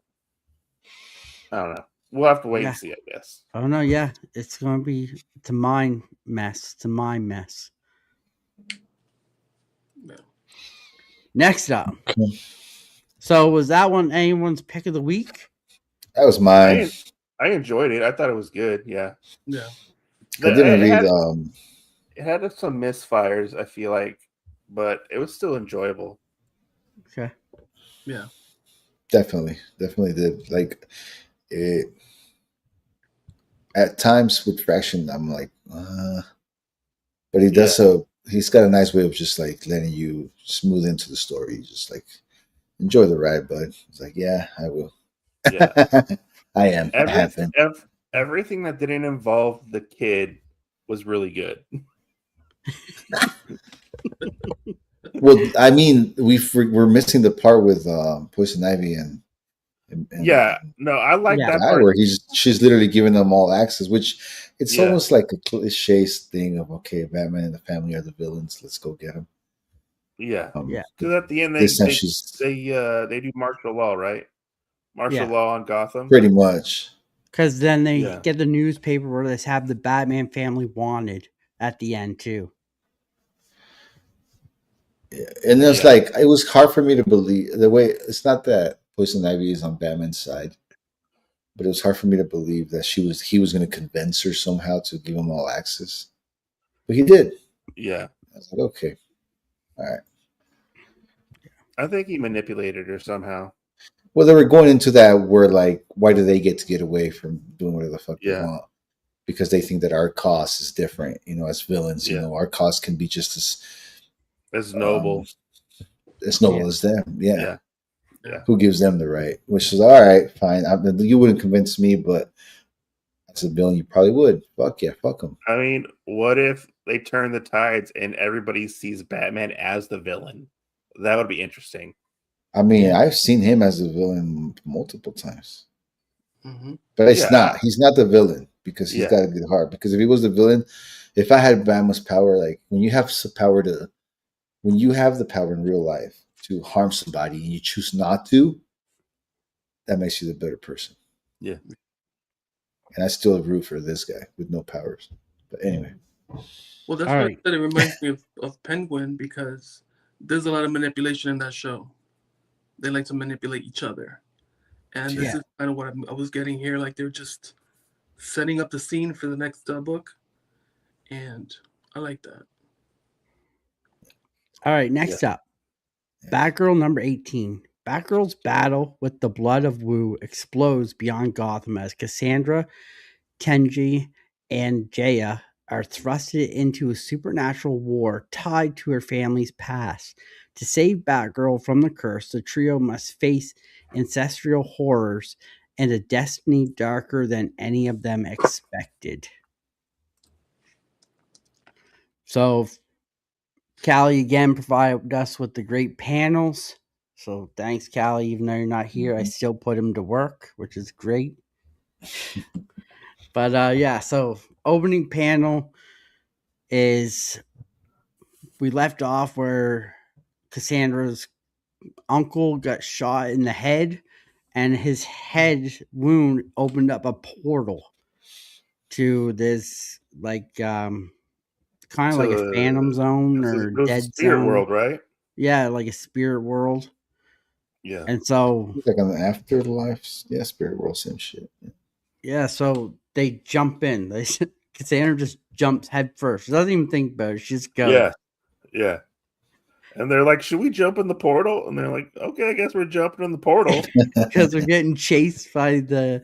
I don't know. We'll have to wait and see, I guess. Oh no, yeah. It's gonna be a mind mess. It's a mind mess. No. Next up. So was that one anyone's pick of the week? That was mine. I enjoyed it. I thought it was good. Yeah. Yeah. I didn't read. It had some misfires, I feel like, but it was still enjoyable. Okay. Yeah. Definitely did. Like it. At times with Fraction, I'm like, but he does so. He's got a nice way of just like letting you smooth into the story. Just like enjoy the ride, bud. It's like, yeah, I will. Yeah, I am. Everything that didn't involve the kid was really good. Well, I mean, we're missing the part with Poison Ivy and I like that part where she's literally giving them all access, which it's almost like a cliche thing of, okay, Batman and the family are the villains, let's go get them. Yeah, because at the end they do martial law, right? Martial law on Gotham, pretty much. Because then they get the newspaper where they have the Batman family wanted at the end too. Yeah. And it's like, it was hard for me to believe the way, it's not that Poison Ivy is on Batman's side, but it was hard for me to believe that he was going to convince her somehow to give him all access. But he did. Yeah. I was like, okay. All right. I think he manipulated her somehow. Well, they were going into that where, like, why do they get to get away from doing whatever the fuck they want? Because they think that our cause is different, as villains. Our cause can be just as noble as them. Yeah. Who gives them the right? Which is all right, fine. You wouldn't convince me, but as a villain, you probably would. Fuck yeah, fuck them. I mean, what if they turn the tides and everybody sees Batman as the villain? That would be interesting. I mean, I've seen him as a villain multiple times, but he's not the villain because he's got a good heart. Because if he was the villain, if I had Batman's power, like when you have the power in real life to harm somebody and you choose not to, that makes you the better person. Yeah. and I still root for this guy with no powers. But anyway, Well, that's All why I right. said it reminds me of Penguin, because there's a lot of manipulation in that show. They like to manipulate each other. And this Yeah. is kind of what I was getting here. Like, they're just setting up the scene for the next book. And I like that. All right, next up. Batgirl number 18. Batgirl's battle with the blood of Wu explodes beyond Gotham as Cassandra, Tenji, and Jaya are thrusted into a supernatural war tied to her family's past. To save Batgirl from the curse, the trio must face ancestral horrors and a destiny darker than any of them expected. So, Callie again provided us with the great panels. So, thanks, Callie. Even though you're not here, I still put him to work, which is great. But yeah, so opening panel is we left off where Cassandra's uncle got shot in the head, and his head wound opened up a portal to this kind of like a phantom zone or It was a dead spirit zone world, right? Yeah, like a spirit world. Yeah. And so it's like an afterlife. Yeah, spirit world, same shit. yeah, so they jump in. Cassandra just jumps head first. She doesn't even think about it. She just goes. Yeah. Yeah. And they're like, should we jump in the portal? And they're like, okay, I guess we're jumping in the portal. Because they're getting chased by the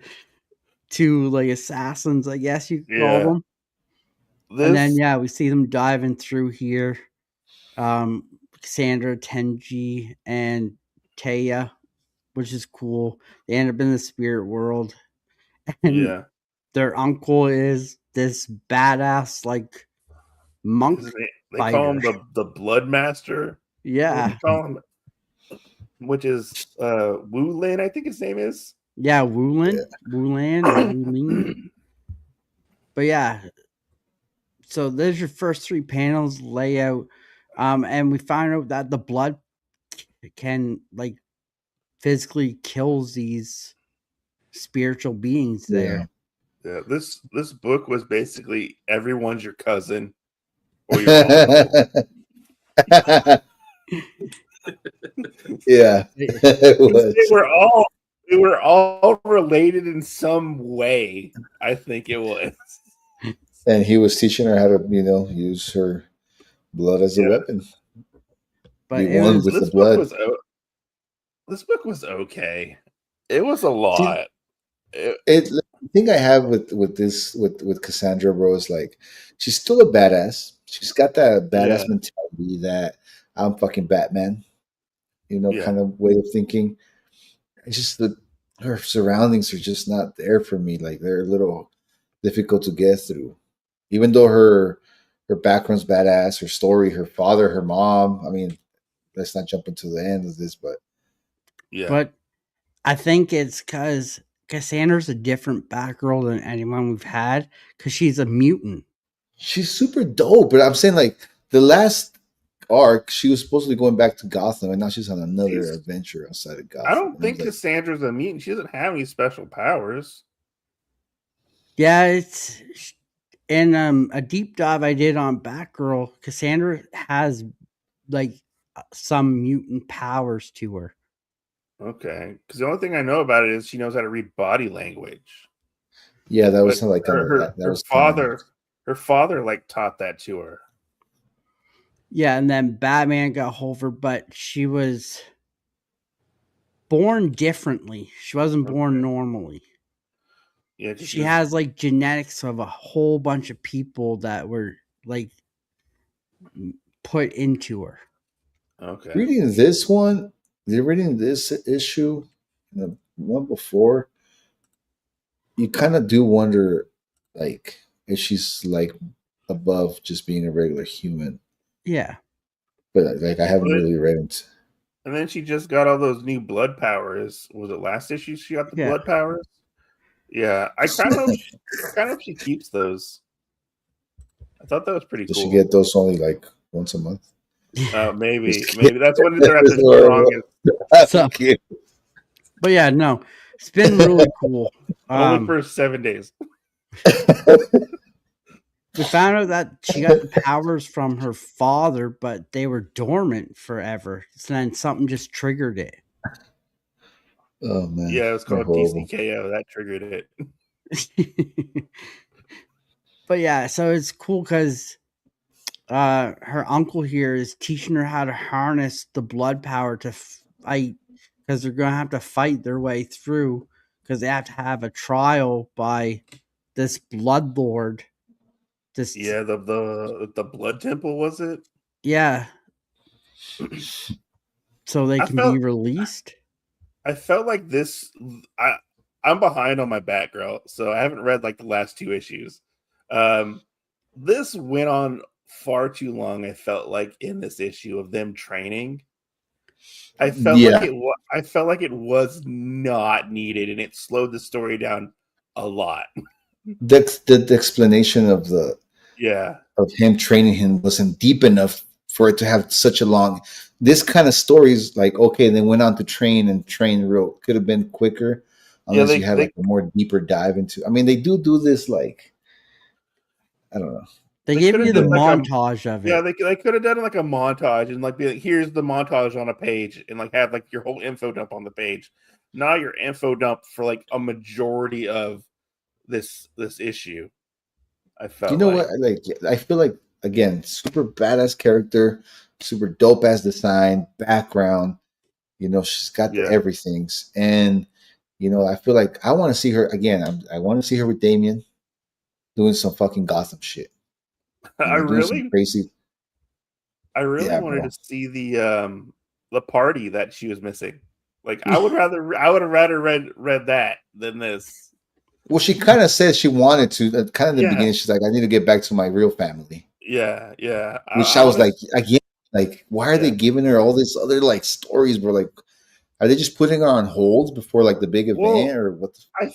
two like assassins, I guess you could call them. And then yeah, we see them diving through here. Cassandra, Tenji, and Taya, which is cool. They end up in the spirit world. And their uncle is this badass like monk. They call him the Blood Master. Yeah. What do you call him? Which is Wu Lin, I think his name is. Yeah, Wulin. Wulan or Wulin. But yeah. So there's your first three panels layout. And we find out that the blood can like physically kills these spiritual beings there. Yeah, this book was basically everyone's your cousin or your uncle. Yeah, it was. They were all related in some way. I think it was. And he was teaching her how to, use her blood as a weapon. But this book was okay. It was a lot. The thing I have with Cassandra, bro, is like she's still a badass. She's got that badass mentality that I'm fucking Batman, kind of way of thinking. It's just that her surroundings are just not there for me. Like they're a little difficult to get through. Even though her background's badass, her story, her father, her mom. I mean, let's not jump into the end of this, but But I think it's because Cassandra's a different Batgirl than anyone we've had because she's a mutant. She's super dope, but I'm saying like the last arc, she was supposed to be going back to Gotham, and now she's on another adventure outside of Gotham. I don't think Cassandra's a mutant. She doesn't have any special powers. Yeah, it's in a deep dive I did on Batgirl. Cassandra has like some mutant powers to her. Okay, because the only thing I know about it is she knows how to read body language. Yeah, that was like her father. Her father like taught that to her. Yeah, and then Batman got hold of her, but she was born differently. She wasn't born normally. Yeah, she has like genetics of a whole bunch of people that were like put into her. Okay. Reading this issue, the one before, you kind of do wonder, like, if she's like above just being a regular human. Yeah. But like, I haven't really read it. And then she just got all those new blood powers. Was it last issue she got the blood powers? Yeah, I kind of hope she keeps those. I thought that was pretty cool. Does she get those only like once a month? Maybe that's when they're at their strongest. But yeah, no, it's been really cool. Only for 7 days. We found out that she got the powers from her father, but they were dormant forever. So then something just triggered it. Oh man, Yeah, it was they're called horrible. TCKO. That triggered it. But yeah, so it's cool because her uncle here is teaching her how to harness the blood power to fight, because they're gonna have to fight their way through, because they have to have a trial by this blood lord. This Yeah, the blood temple, was it? yeah, so they I can be felt released. I felt like this. I'm behind on my Batgirl, so I haven't read like the last 2 issues. This went on far too long. I felt like in this issue of them training, I felt like Yeah, it was not needed, and it slowed the story down a lot. the explanation Yeah, of him training him wasn't deep enough for it to have such a long. This kind of stories, like okay, they went on to train real. Could have been quicker, yeah. unless you had like a more deeper dive into. I mean, they do this like I don't know. They They give could you have the done like montage of yeah, it. they could have done like a montage and like be like, here's the montage on a page, and like have like your whole info dump on the page, not your info dump for like a majority of this issue. I You felt know like what? Like I feel like again, super badass character, super dope ass design, background. You know, she's got the yeah. everythings, and you know, I feel like I want to see her again. I want to see her with Damien doing some fucking Gotham shit. You I know, doing some really crazy. I really Yeah, wanted bro. to see the party that she was missing. Like I would have rather read that than this. Well, she kind of said she wanted to. Kind of in the Yeah, beginning, she's like, "I need to get back to my real family." yeah. Which I I was want to. like, again, like, why are they Yeah. giving her all this other like stories? Bro, like, are they just putting her on hold before like the big Well, event or what? I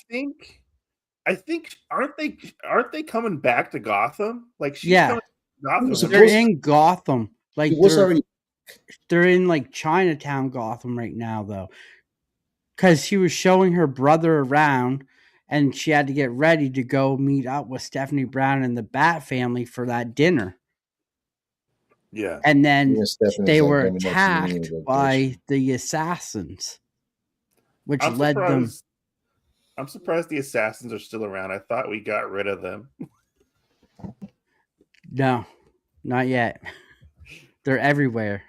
think aren't they coming back to Gotham? Like she's Yeah, coming to Gotham, they're isn't Supposed in Gotham. it Like was already. they're in like Chinatown, Gotham right now though, because she was showing her brother around, and she had to get ready to go meet up with Stephanie Brown and the Bat family for that dinner. she? Yeah. And Yeah, then Stephanie's they like, were let me know if you need any attacked by location. the assassins, which I'm led them. surprised I'm surprised the assassins are still around. I thought we got rid of them. No, not yet. They're everywhere.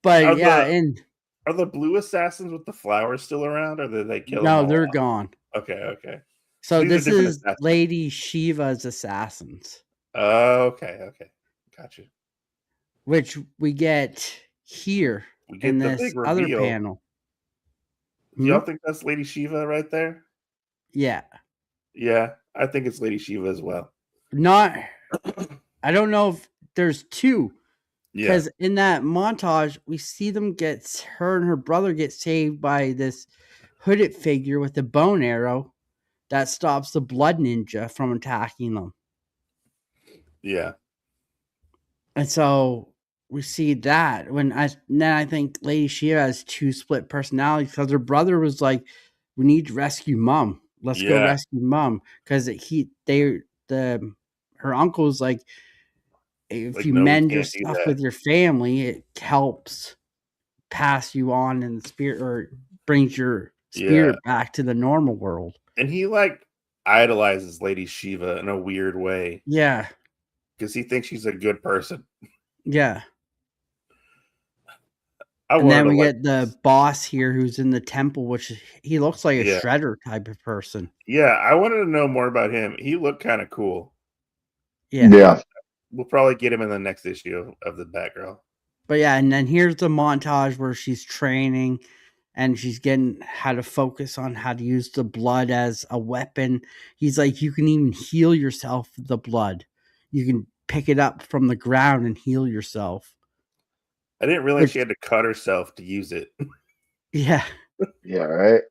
But Are yeah, the and are the blue assassins with the flowers still around, or did they kill them no, all they're off? gone. Okay. So So these are this different is assassins. Lady Shiva's assassins, Okay. Gotcha. which we get here We in get the this big other reveal. panel. Do y'all think that's Lady Shiva right there? Yeah. Yeah, I think it's Lady Shiva as well. Not, I don't know if there's two, Yeah, because in that montage, we see her and her brother get saved by this hooded figure with a bone arrow that stops the blood ninja from attacking them. yeah, And so we see that then I think Lady Shiva has two split personalities, because her brother was like, "We need to rescue Mom. Let's go yeah. rescue Mom," because her uncle's like, if Like, you no, we mend your can't do stuff that. with your family, it helps pass you on in the spirit, or brings your Yeah, spirit back to the normal world. and he like idolizes Lady Shiva in a weird way Yeah, because he thinks she's a good person. yeah. I And wanted then to we like, get the boss here who's in the temple, which he looks like a yeah, shredder type of person. I wanted to know more about him. He looked kind of cool. Yeah. Yeah, We'll probably get him in the next issue of the Batgirl. But yeah, and then here's the montage where she's training and she's getting how to focus on how to use the blood as a weapon. He's like, you can even heal yourself with the blood. You can pick it up from the ground and heal yourself. I didn't realize Which, she had to cut herself to use it. yeah. yeah, right.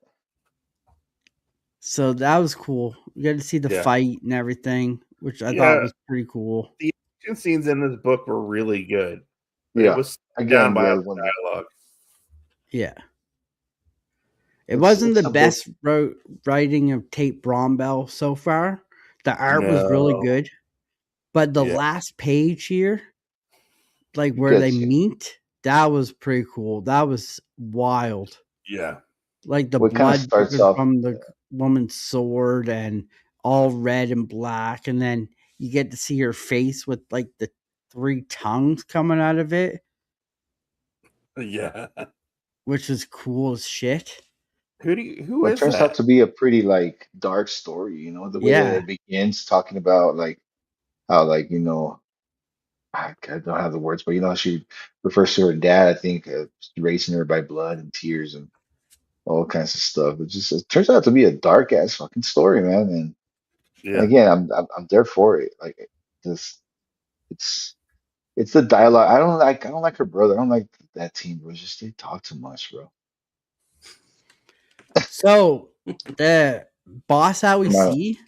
So that was cool. You got to see the Yeah, fight and everything, which I thought yeah. was pretty cool. The action scenes in this book were really good. It Yeah, was slowed down again, by yeah, all the dialogue. Yeah. It wasn't It's the a book. best writing of Tate Brombell so far. The art was really No. good, but the Yeah. last page here, like where they Gets you. meet, that was pretty cool. That was wild. Yeah. Like the What kind of blood starts dripping off? from the woman's sword and all red and black, and then you get to see her face with like the 3 tongues coming out of it, Yeah. which is cool as shit. Who Well, it is turns out that? to be a pretty like dark story. You know, the way that Yeah. it begins, talking about like how like I don't have the words, but she refers to her dad. I think raising her by blood and tears and all kinds of stuff. It turns out to be a dark ass fucking story, man. And Yeah. again, I'm there for it. Like this, it's it's the dialogue. I don't like her brother. I don't like that team, bro. It's just they talk too much, bro. So the boss that we Come on. see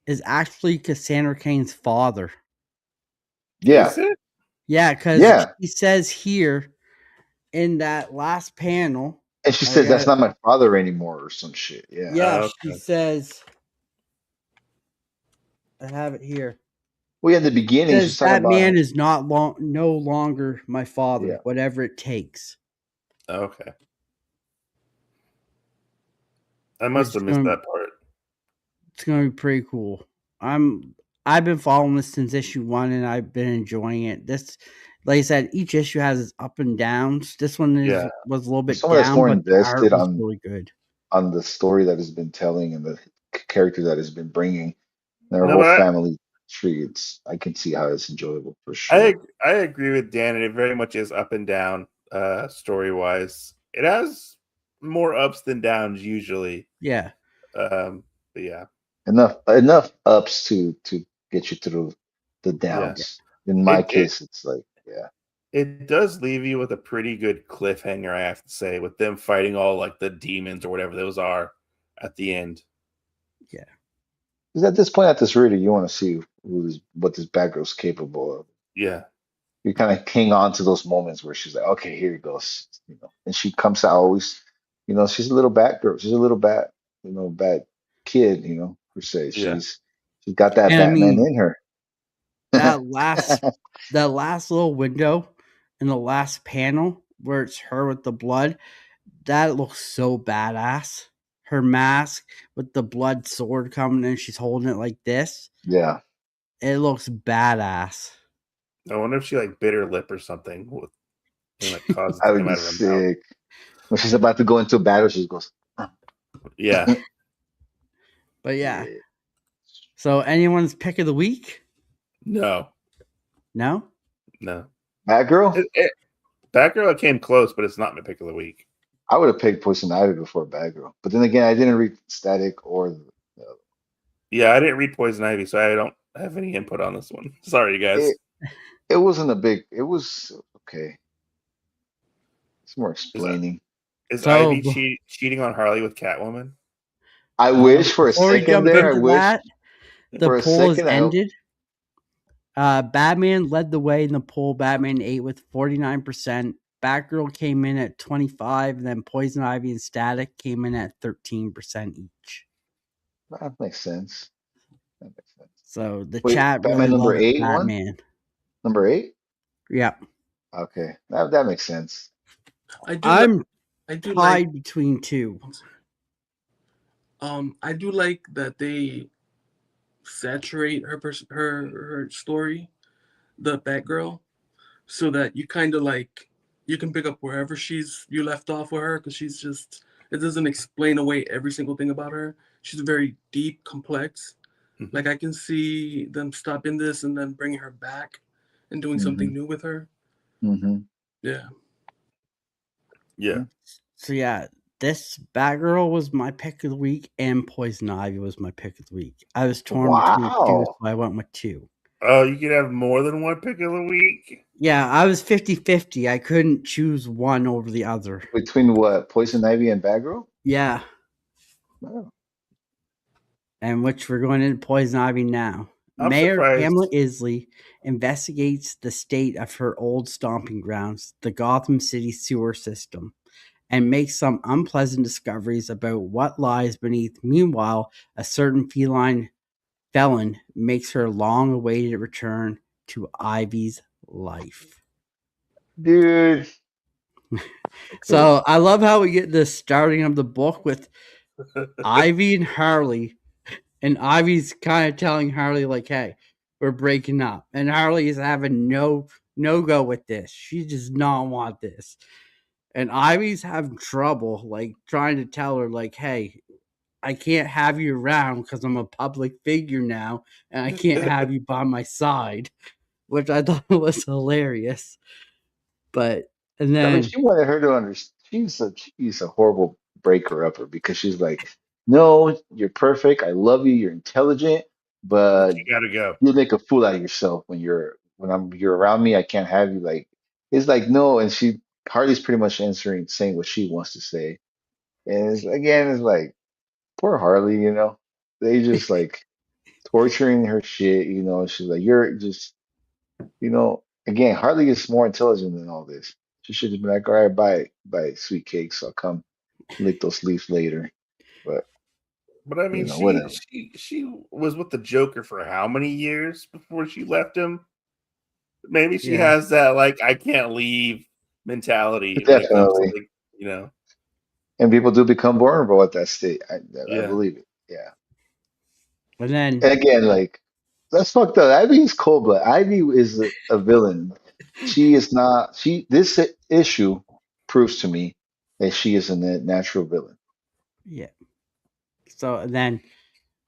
is actually Cassandra Cain's father. Yeah, Is it? Yeah, because yeah. she says here in that last panel, And she I says that's got not my father anymore or some shit. Yeah. yeah, she Okay. says I have it here. Well, yeah, in the beginning, Says she's talking that about man is no longer my father, yeah. whatever it takes. Okay. I Which must have is missed gonna that part. it's gonna be pretty cool. I've been following this since issue 1 and I've been enjoying it. This like I said, each issue has its up and downs. This one Yeah. was a little For bit someone that's down, more but the art invested was really good. on the story that has been telling and the character that has been bringing their No, whole but family tree, I can see how it's enjoyable for I sure. I agree with Dan, and it very much is up and down story wise. It has more ups than downs usually. Yeah. But yeah. Enough ups to get you through the Yeah. downs. In my It case, it's like, yeah. it does leave you with a pretty good cliffhanger, I have to say, with them fighting all like the demons or whatever those are at the end. Yeah. Because at this point, at this reader, you want to see what this Batgirl's capable of. Yeah. You kind of hang on to those moments where she's like, okay, here it goes, and she comes out always, she's a little Batgirl, she's a little bat kid, per se. Yeah. She's got that And I Batman mean in her. that last little window in the last panel where it's her with the blood, that looks so badass. Her mask with the blood sword coming in, she's holding it like this. Yeah, It looks badass. I wonder if she like bit her lip or something and like caused it I to would come be out of her mouth. sick. When she's about to go into a battle, she goes, Yeah. But yeah. yeah. So anyone's pick of the week? No. No? No. Batgirl? Batgirl came close, but it's not my pick of the week. I would have picked Poison Ivy before Batgirl. But then again, I didn't read Static or Yeah, I didn't read Poison Ivy, so I don't have any input on this one. Sorry, guys. it wasn't it was okay. It's more Is that explaining. is So Ivy cheating on Harley with Catwoman? I wish for a before we second jump there, I into wish that, the for a poll is second, I hope. ended. Batman led the way in the poll. Batman 8 with 49%. Batgirl came in at 25%, and then Poison Ivy and Static came in at 13% each. That makes sense. So the Wait, chat Batman really number loves 8 one? Batman. Number 8? Yeah. Okay. That makes sense. I'm I do tied like between two. I do like that they saturate her story, the Batgirl, so that you kind of like you can pick up wherever you left off with her, because she's just, it doesn't explain away every single thing about her. She's very deep, complex. Mhm. Like I can see them stopping this and then bringing her back and doing something new with her. Mm-hmm. Yeah. Yeah. So yeah, this Batgirl was my pick of the week, and Poison Ivy was my pick of the week. I was torn between two, so I went with two. Oh, you could have more than one pick of the week? Yeah, I was 50-50. I couldn't choose one over the other. Between what? Poison Ivy and Batgirl? Yeah. Oh. And which we're going into Poison Ivy now. I'm Mayor surprised. Pamela Isley investigates the state of her old stomping grounds, the Gotham City sewer system, and makes some unpleasant discoveries about what lies beneath. Meanwhile, a certain feline felon makes her long awaited return to Ivy's life. Dude. So I love how we get the starting of the book with Ivy and Harley, and Ivy's kind of telling Harley like, "Hey, we're breaking up," and Harley is having no go with this. She does not want this, and Ivy's having trouble like trying to tell her like, "Hey, I can't have you around because I'm a public figure now, and I can't have you by my side," which I thought was hilarious. But and I mean, then she wanted her to understand. She's a horrible breaker upper because she's like, no, you're perfect. I love you. You're intelligent, but You gotta go. you make a fool out of yourself you're around me. I can't have you. Like it's like no, and Harley's pretty much saying what she wants to say, and it's like poor Harley. They just like torturing her shit. She's like you're just again, Harley is more intelligent than all this. She should have been like, all right, buy sweet cakes. I'll come lick those leaves later. But But I mean, she whatever. she she was with the Joker for how many years before she left him? Maybe she yeah, has that like I can't leave mentality when it comes to Definitely. like. And people do become vulnerable at that state. I Yeah. believe it. Yeah. and then And again, like that's fucked up. Ivy is cold blood. Ivy is a villain. She is not. This issue proves to me that she is a natural villain. yeah. So and then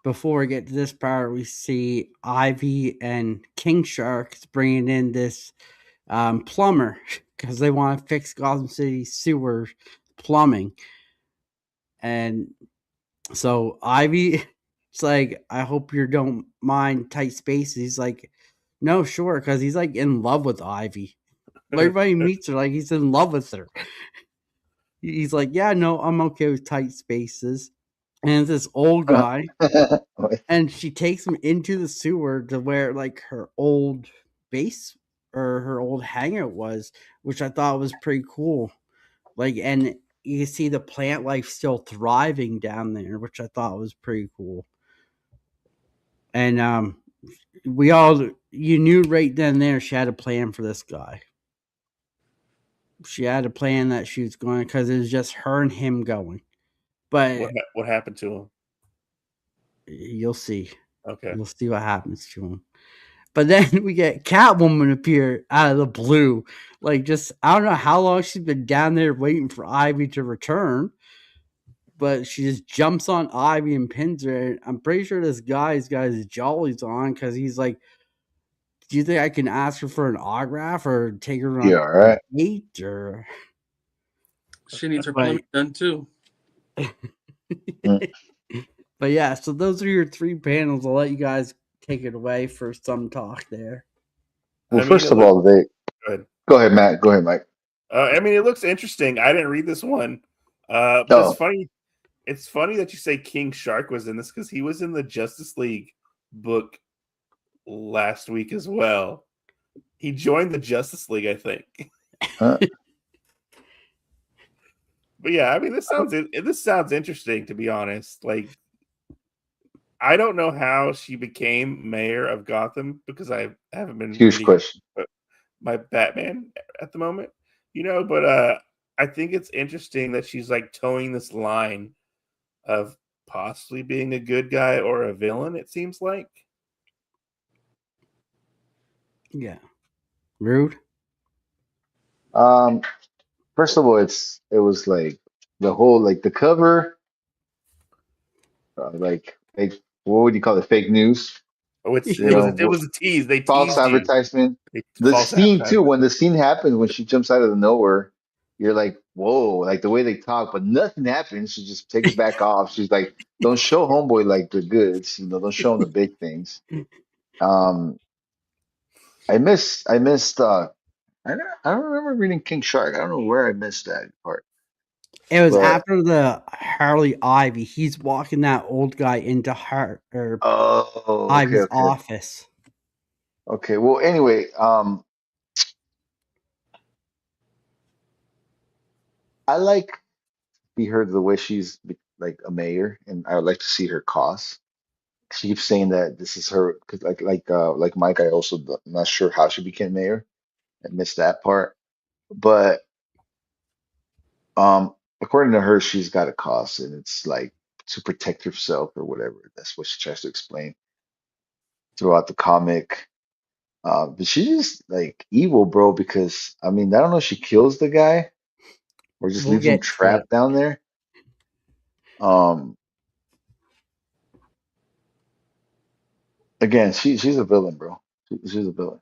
before we get to this part, we see Ivy and King Shark bringing in this plumber because they want to fix Gotham City sewer plumbing. And so Ivy, it's like, I hope you don't mind tight spaces. He's like, no, sure, because he's like in love with Ivy. Everybody meets her like he's in love with her. He's like, yeah, no, I'm okay with tight spaces. And it's this old guy, and she takes him into the sewer to where like her old base or her old hangout was, which I thought was pretty cool. Like, and you can see the plant life still thriving down there, which I thought was pretty cool. And you knew right then and there she had a plan for this guy. She had a plan that she was going because it was just her and him going. But What happened to him? you'll see. Okay. You'll see what happens to him. But then we get Catwoman appear out of the blue. Like, just, I don't know how long she's been down there waiting for Ivy to return. But she just jumps on Ivy and pins her. And I'm pretty sure this guy's got his jollies on because he's like, do you think I can ask her for an autograph or take her on Yeah, all right. a date? Or She needs her But- plumbing done too. But yeah, so those are your three panels. I'll let you guys take it away for some talk there. Well, I mean, first of all, Go ahead. go ahead, Matt. Go ahead, Mike. I mean, it looks interesting. I didn't read this one, but Oh. it's funny. It's funny that you say King Shark was in this because he was in the Justice League book last week as well. He joined the Justice League, I think. Huh? But yeah, I mean, this sounds interesting, to be honest. Like, I don't know how she became mayor of Gotham because I haven't been Huge reading question. my Batman at the moment, but I think it's interesting that she's like towing this line of possibly being a good guy or a villain, it seems like. Yeah. Rude. First of all, it was like the whole like the cover, like what would you call it? Fake news, Oh, it you know, was a tease. They false teased you. advertisement. The False scene too, advertisement. when the scene happens, when she jumps out of the nowhere, you're like, whoa, like the way they talk, but nothing happens. She just takes back off. She's like, don't show homeboy like the goods, don't show him the big things. Um, I missed I don't remember reading King Shark. I don't know where I missed that part. It was But after the Harley Ivy. He's walking that old guy into oh, okay, Ivy's okay. office. Okay, well, anyway, I like see her the way she's like a mayor, and I would like to see her costs. She keeps saying that this is her because like Mike, I also not sure how she became mayor. I missed that part, but according to her, she's got a cause, and it's like to protect herself or whatever. That's what she tries to explain throughout the comic. But she's just like evil, bro, because I mean, I don't know if she kills the guy or just We'll leaves him get to it. trapped down there. Um, again, she's a villain, bro. She's a villain.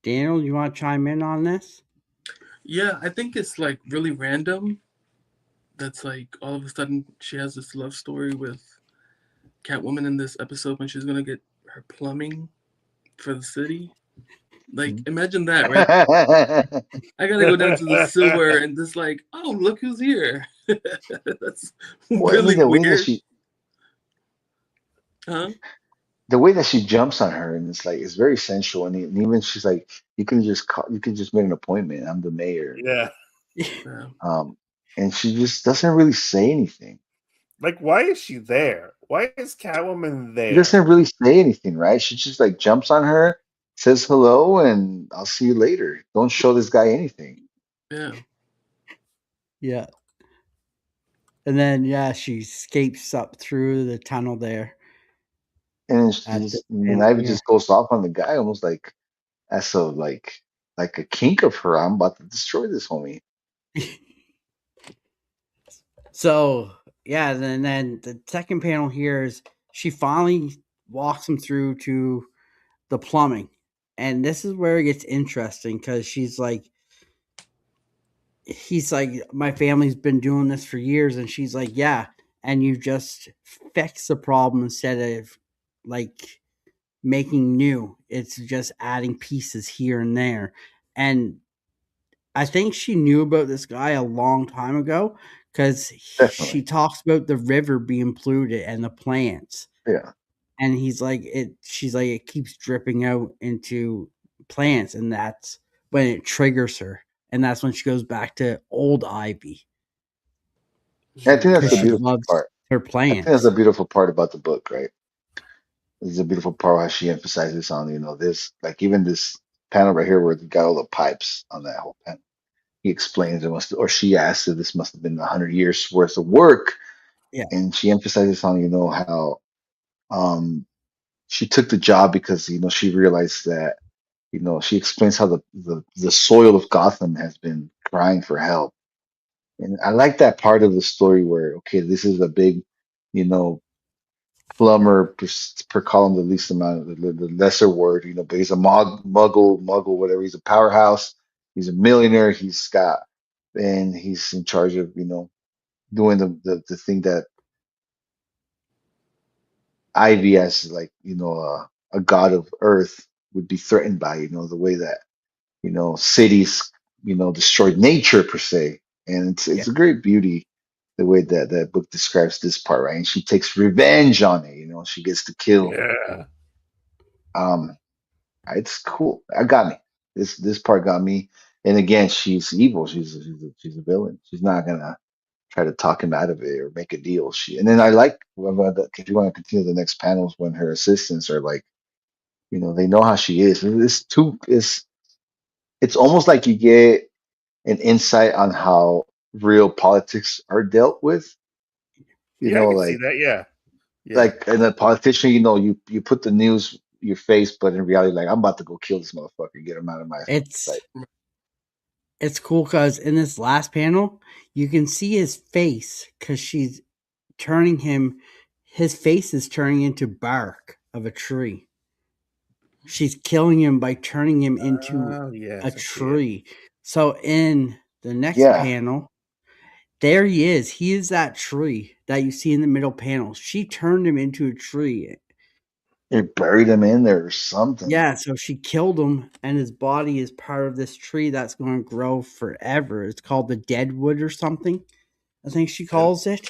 Daniel, you want to chime in on this? Yeah, I think it's like really random. That's like all of a sudden she has this love story with Catwoman in this episode when she's gonna get her plumbing for the city. Like, imagine that, right? I gotta go down to the sewer and just like, oh, look who's here. That's Well, I mean, really weird. Huh? the way that she jumps on her, and it's like it's very sensual, and even she's like, you can just make an appointment. I'm the mayor, Yeah. Yeah. um, and she just doesn't really say anything. Like, why is she there? Why is Catwoman She there? doesn't really say anything, right? She just like jumps on her, says hello, and I'll see you later. Don't show this guy anything. Yeah. Yeah. And then she escapes up through the tunnel there And she at the just, and then panel Ivy here. just goes off on the guy, almost like as a like a kink of her. I'm about to destroy this homie. So then the second panel here is she finally walks him through to the plumbing. And this is where it gets interesting because he's like, my family's been doing this for years, and she's like, yeah, and you just fix the problem instead of like making new. It's just adding pieces here and there. And I think she knew about this guy a long time ago because she Definitely, talks about the river being polluted and the plants. yeah. And he's like, she's like, it keeps dripping out into plants, and that's when it triggers her. And that's when she goes back to old Ivy And I think that's because the she beautiful loves part. her I think that's the plants. beautiful part about the book, right? This is a beautiful part how she emphasizes on, this, like even this panel right here where they got all the pipes on that whole panel. He explains it must, or she asks if this must have been 100 years worth of work, Yeah. and she emphasizes on, how um she took the job because she realized that she explains how the soil of Gotham has been crying for help, and I like that part of the story where okay, this is a big, you know plumber per column, the least amount, the lesser word, but he's a muggle, whatever. He's a powerhouse. He's a millionaire. And he's in charge of, doing the thing that Ivy, as like, a god of Earth, would be threatened by, the way that, cities, destroyed nature per se. And Yeah. it's a great beauty the way that that book describes this part, right? And she takes revenge on it, she gets to kill. Yeah. Um, it's cool. I got me. This part got me. And again, she's evil. She's a villain. She's not gonna try to talk him out of it or make a deal. And then I like if you want to continue the next panels when her assistants are like, they know how she is. It's almost like you get an insight on how real politics are dealt with. Yeah, I can see Like that. Yeah. Yeah. and a politician, you put the news your face, but in reality, like I'm about to go kill this motherfucker, get him out of my sight. It's cool because in this last panel, you can see his face because she's turning him. His face is turning into bark of a tree. She's killing him by turning him into Oh, a yes, I see it. tree. So in the next Yeah, panel, there he is. He is that tree that you see in the middle panel. She turned him into a tree. they buried him in there or something. Yeah, so she killed him, and his body is part of this tree that's going to grow forever. It's called the deadwood or something, I think she And calls it.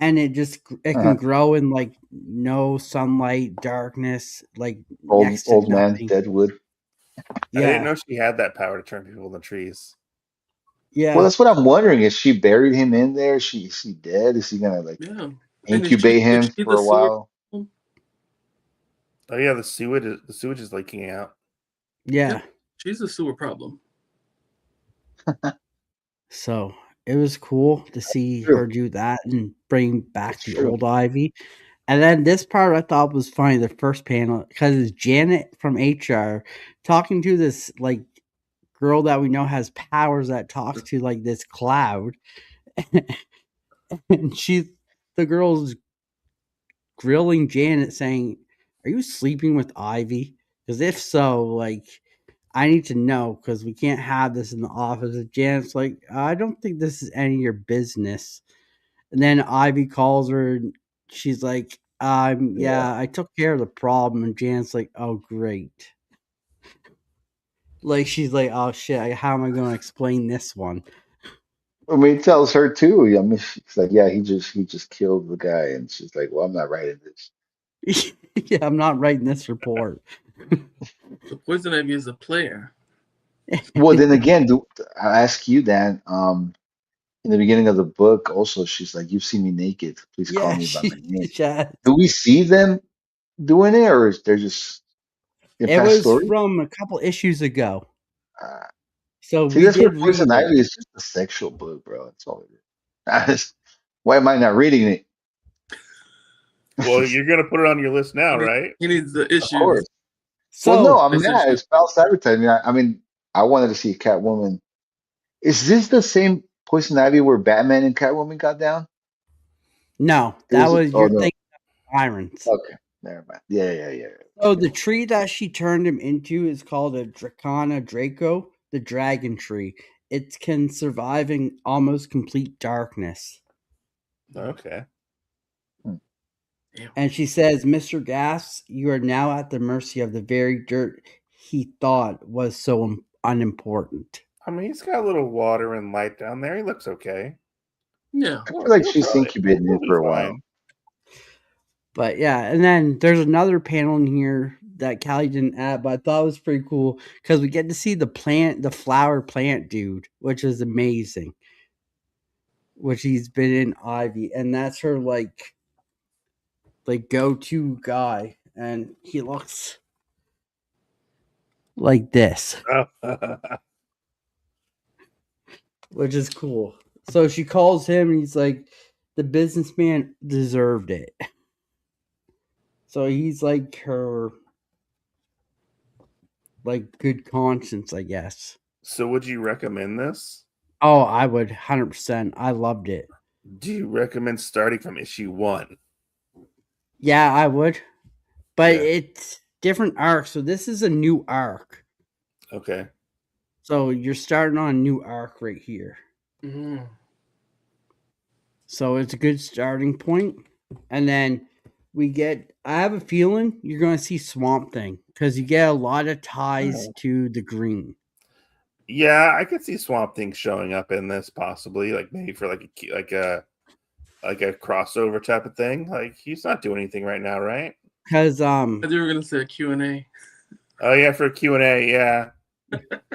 And it can Uh-huh. grow in like no sunlight, darkness, like Old next to old man nothing. Deadwood. I didn't Yeah. know she had that power to turn people into trees. Yeah. Well, that's what I'm wondering. Is she buried him in there? Is he dead? Is he gonna like Yeah. And incubate is him she for the a sewer while? problem? Oh yeah, the sewage is leaking out. Yeah. Yep. She's the sewer problem. So it was cool to see True. her do that and bring back It's the true. old Ivy. And then this part I thought was funny, the first panel, because it's Janet from HR talking to this like girl that we know has powers that talks to like this cloud. And the girl's grilling Janet saying, "Are you sleeping with Ivy? Because if so, like I need to know because we can't have this in the office." And Janet's like, "I don't think this is any of your business." And then Ivy calls her and she's like, Yeah. yeah, I took care of the problem." And Janet's like, "Oh, great." Like, she's like, "Oh, shit, how am I going to explain this one?" I mean, he tells her too. I mean, she's like, yeah, he just killed the guy, and she's like, well, I'm not writing this. Yeah, I'm not writing this report. The poison ivy is a player. Well, then again, I ask you, Dan. In the beginning of the book, also, she's like, "You've seen me naked. Please call Yeah, me by my name." yeah. Do we see them doing it, or is they're just in It past was stories? from a couple issues ago. Uh, So See, we that's where did read Poison it. Ivy is just a sexual book, bro. That's all it is. Why am I not reading it? Well, you're gonna put it on your list now, He needs, right? he needs the Of issues. course. Well, no, So, I'm This mad. issue. It's false advertising. I mean, I wanted to see Catwoman. Is this the same Poison Ivy where Batman and Catwoman got down? no, that Is it? was Oh your no. thing, Irons. Okay, never mind. Yeah, yeah, yeah. So Okay. the tree that she turned him into is called a Dracana Draco, the dragon tree. It can survive in almost complete darkness. Okay. Damn. And she says, "Mr. Gas, you are now at the mercy of the very dirt he thought was so unimportant." I mean, he's got a little water and light down there. He looks okay. Yeah. I feel like He'll she's probably incubating he'll him be for a while. fine. But yeah, and then there's another panel in here that Callie didn't add, but I thought it was pretty cool because we get to see the flower plant dude, which is amazing. Which he's been in Ivy, and that's her like go-to guy, and he looks like this, which is cool. So she calls him, and he's like, "The businessman deserved it." So he's like her like good conscience, I guess. So, would you recommend this? Oh, I would 100%. I loved it. Do you recommend starting from issue 1? Yeah, I would. But Okay. it's different arc. So this is a new arc. Okay. So you're starting on a new arc right here. Mm-hmm. So it's a good starting point. And then I have a feeling you're going to see Swamp Thing because you get a lot of ties Oh. to the green. Yeah, I could see Swamp Thing showing up in this possibly, like maybe for like a crossover type of thing. Like he's not doing anything right now, right? Because I thought you were gonna say a Q&A. Oh yeah, for Q&A, yeah.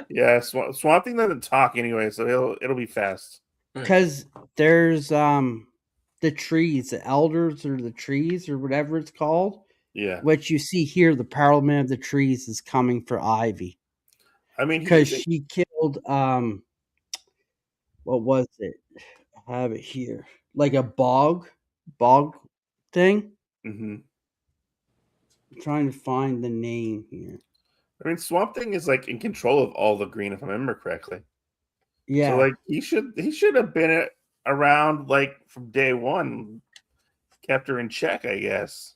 Yeah, Swamp Thing doesn't talk anyway, so it'll be fast. because there's the trees, the elders or the trees or whatever it's called, Yeah. which you see here, the Parliament of the Trees is coming for Ivy I mean, because she killed what was it? I have it here, like a bog thing. mm-hmm. I'm trying to find the name here. I mean, Swamp Thing is like in control of all the green, if I remember correctly. Yeah. So like he should have been around like from day one, kept her in check, I guess.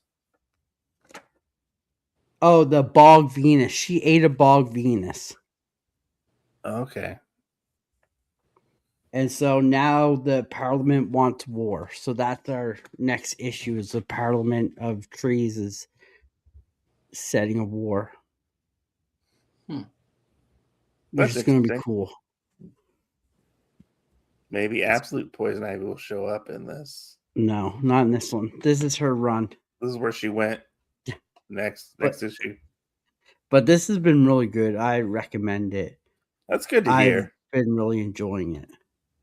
Oh, the bog Venus. She ate a bog Venus. Okay. And so now the Parliament wants war. So that's our next issue is the Parliament of Trees is setting a war. Which That's is going to be interesting. cool. Maybe Absolute Poison Ivy will show up in this. No, not in this one. This is her run. This is where she went next issue. But this has been really good. I recommend it. That's good to hear. been really enjoying it.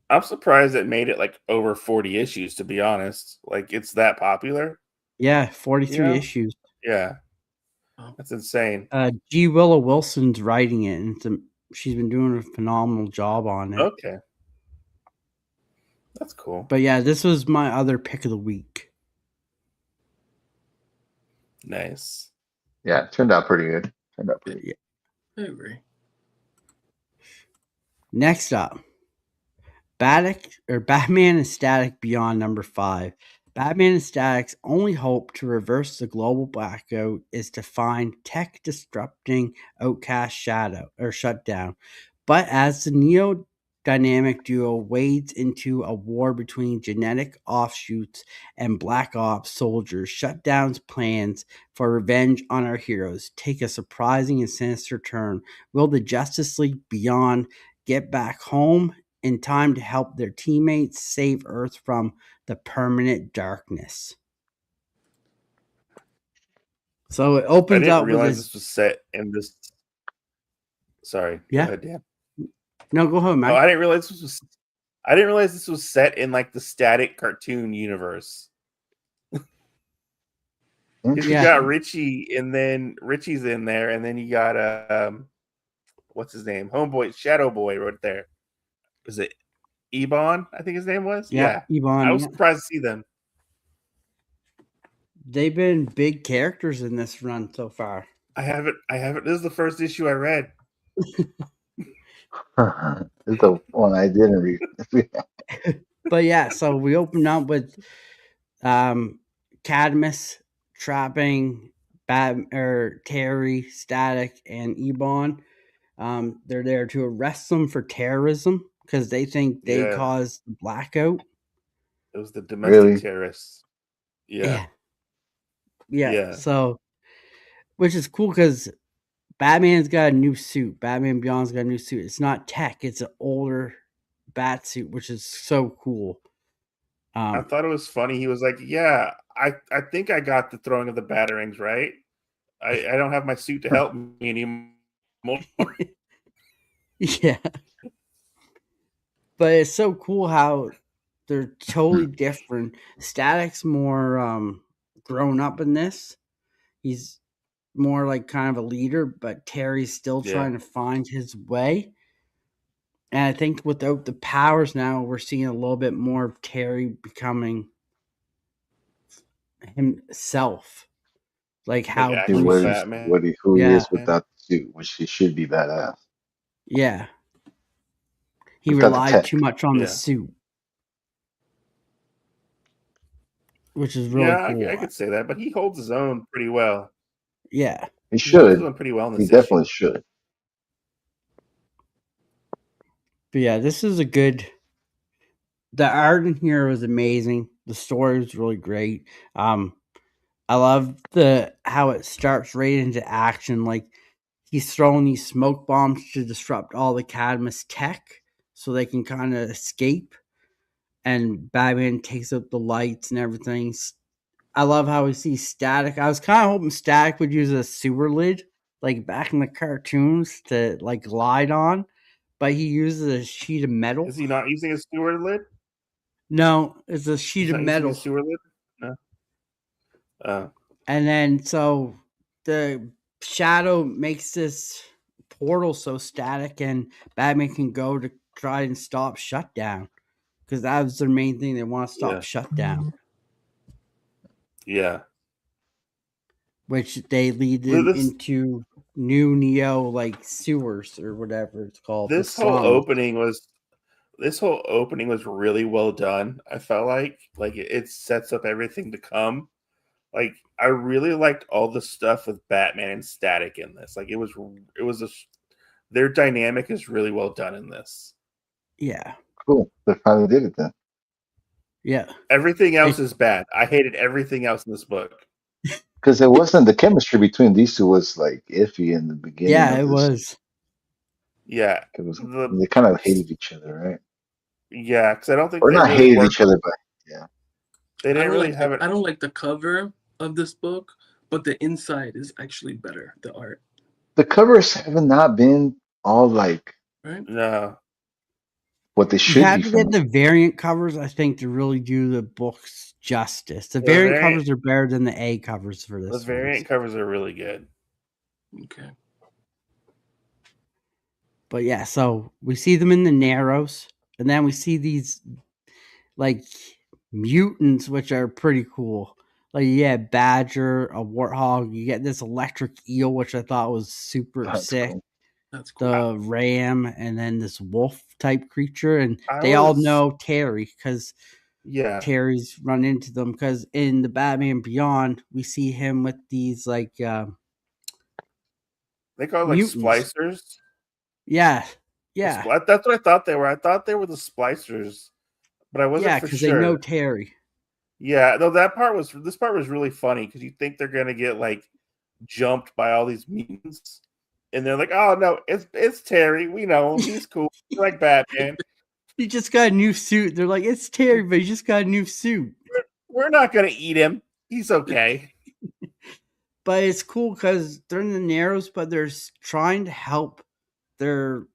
I'm surprised it made it like over 40 issues, to be honest. Like it's that popular. Yeah, 43 Yeah. issues. Yeah. Oh. That's insane. G. Willow Wilson's writing it, and she's been doing a phenomenal job on it. Okay. That's cool. But yeah, this was my other pick of the week. Nice. Yeah, it turned out pretty good. I agree. Next up, Batman and Static Beyond #5. Batman and Static's only hope to reverse the global blackout is to find tech disrupting Outcast shutdown. But as the Neo dynamic duo wades into a war between genetic offshoots and Black Ops soldiers, Shutdown's plans for revenge on our heroes take a surprising and sinister turn. Will the Justice League Beyond get back home in time to help their teammates save Earth from the permanent darkness? So it I opens didn't up with realize this. this was set in this. Sorry. Yeah. Go ahead, Dan. No, go ahead, Mike. Oh, I didn't realize this was set in like the Static cartoon universe. Because you got Richie, and then Richie's in there, and then you got what's his name? Homeboy, Shadow Boy, right there. Was it Ebon? I think his name was. Yeah, Ebon. I was surprised to see them. They've been big characters in this run so far. I haven't. This is the first issue I read. This is the one I didn't read. But yeah, so we open up with Cadmus trapping Terry, Static, and Ebon. They're there to arrest them for terrorism because they think they caused the blackout. It was the domestic terrorists. Yeah. So, which is cool because Batman's got a new suit. Batman Beyond's got a new suit. It's not tech. It's an older bat suit, which is so cool. I thought it was funny. He was like, "Yeah, I think I got the throwing of the batarangs right. I don't have my suit to help me anymore." Yeah. But it's so cool how they're totally different. Static's more grown up in this. He's more like kind of a leader, but Terry's still trying to find his way. And I think without the powers now, we're seeing a little bit more of Terry becoming himself. Like how Bruce Batman. Who he is without the suit, which he should be badass. Yeah. He relied too much on the suit. Which is really cool. I could say that, but he holds his own pretty well. Yeah. He should. Holds his own pretty well in this he definitely should. But yeah, this is a good. The art in here was amazing. The story was really great. I love how it starts right into action. Like he's throwing these smoke bombs to disrupt all the Cadmus tech, so they can kind of escape. And Batman takes up the lights and everything. I love how we see Static. I was kind of hoping Static would use a sewer lid, like back in the cartoons, to like glide on, but he uses a sheet of metal. Is he not using a sewer lid? No, it's a sheet of metal. Using a sewer lid? No. And then so the Shadow makes this portal so Static and Batman can go to try and stop Shutdown, because that was their main thing. They want to stop Shutdown. Yeah. Which they lead them into new Neo like sewers or whatever it's called. This whole opening was really well done. I felt like it sets up everything to come. Like I really liked all the stuff with Batman and Static in this. Like their dynamic is really well done in this. Yeah. Cool. They finally did it then. Yeah. Everything else is bad. I hated everything else in this book. Because it wasn't, the chemistry between these two was like iffy in the beginning. Yeah, it was. Yeah. They kind of hated each other, right? Yeah, because I don't think they not really hated each other, but yeah. They didn't really have it. I don't like the cover of this book, but the inside is actually better, the art. The covers have not been all like no. what they You should have be to from get the variant covers, I think, to really do the books justice. The The variant variant covers are better than the A covers for the this one. variant covers are really good. Okay. But yeah, so we see them in the Narrows, and then we see these like mutants, which are pretty cool. Like Badger, a warthog. You get this electric eel, which I thought was super That's sick. cool. That's cool. The ram, and then this wolf type creature, and I they all was- know Terry because Yeah, Terry's run into them. Because in the Batman Beyond, we see him with these like they call it like mutants. splicers. Yeah, The yeah, that's what I thought they were. I thought they were the splicers, but I wasn't yeah, for because sure. they know Terry. Yeah, no, this part was really funny because you think they're gonna get like jumped by all these mutants, and they're like, "Oh no, it's Terry. We know him. He's cool. He's like Batman. He just got a new suit. They're like, it's Terry, but he just got a new suit. We're not gonna eat him. He's okay." But it's cool because they're in the Narrows, but they're trying to help their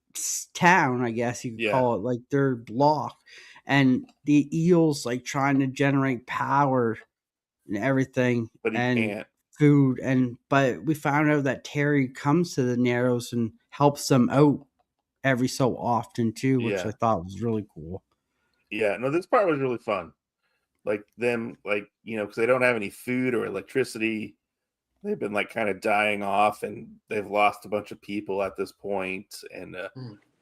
town, I guess you could Yeah. call it, like their block. And the eels like trying to generate power and everything, But he and can't. food. But we found out that Terry comes to the Narrows and helps them out every so often too, which Yeah. I thought was really cool. Yeah, no, this part was really fun. Like them, like because they don't have any food or electricity. They've been like kind of dying off, and they've lost a bunch of people at this point. And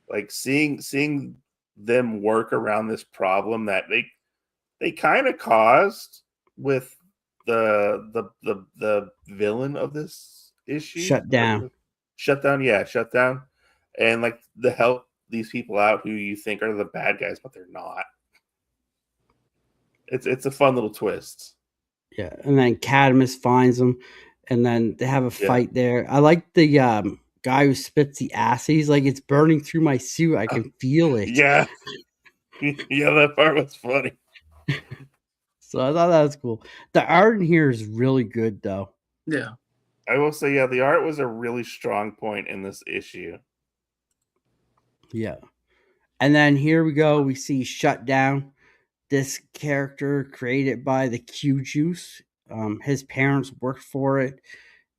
like seeing them work around this problem that they kind of caused with the villain of this issue. Shutdown. Shutdown, and like to help these people out who you think are the bad guys, but they're not. It's a fun little twist. Yeah, and then Cadmus finds them, and then they have a fight there. I like the guy who spits the acid. He's like, it's burning through my suit. I can feel it. Yeah. Yeah, that part was funny. So I thought that was cool. The art in here is really good, though. Yeah. I will say, yeah, the art was a really strong point in this issue. Yeah. And then here we go. We see Shutdown. This character created by the Q Juice. His parents worked for it.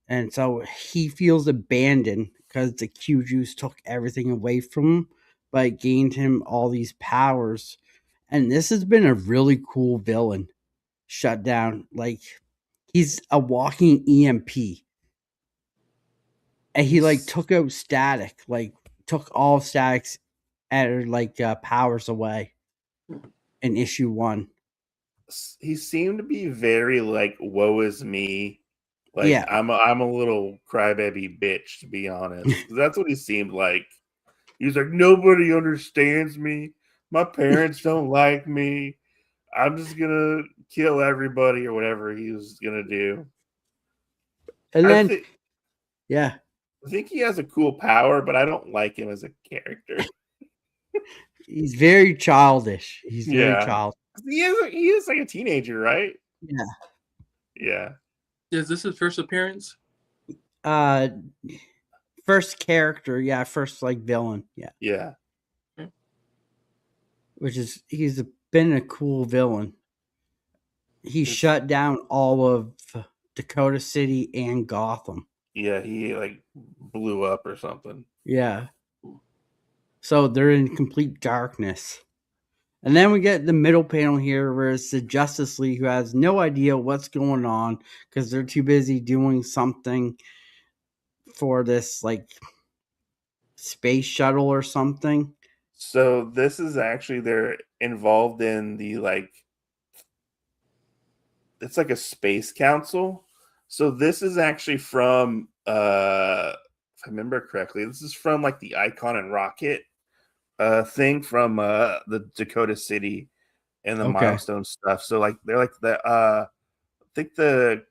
And so he feels abandoned because the Q Juice took everything away from him, but it gained him all these powers. And this has been a really cool villain. Shutdown. Like, he's a walking EMP. And he like took out Static, like took all Static's powers away in issue 1. He seemed to be very like, woe is me. Like, Yeah. I'm a little crybaby bitch, to be honest. That's what he seemed like. He's like, nobody understands me. My parents don't like me. I'm just gonna kill everybody or whatever he was gonna do. And then I think he has a cool power, but I don't like him as a character. he's very childish. He's very childish. He is like a teenager, right? Yeah. Yeah. Is this his first appearance? First character, first like villain, Yeah. which is been a cool villain. He shut down all of Dakota City and Gotham. Yeah, he like blew up or something. Yeah. So they're in complete darkness. And then we get the middle panel here where it's the Justice League who has no idea what's going on because they're too busy doing something for this like space shuttle or something. So this is actually they're involved in the it's like a space council. So this is actually from if I remember correctly, this is from like the Icon and Rocket thing from the Dakota City and the milestone stuff. So like they're like the I think the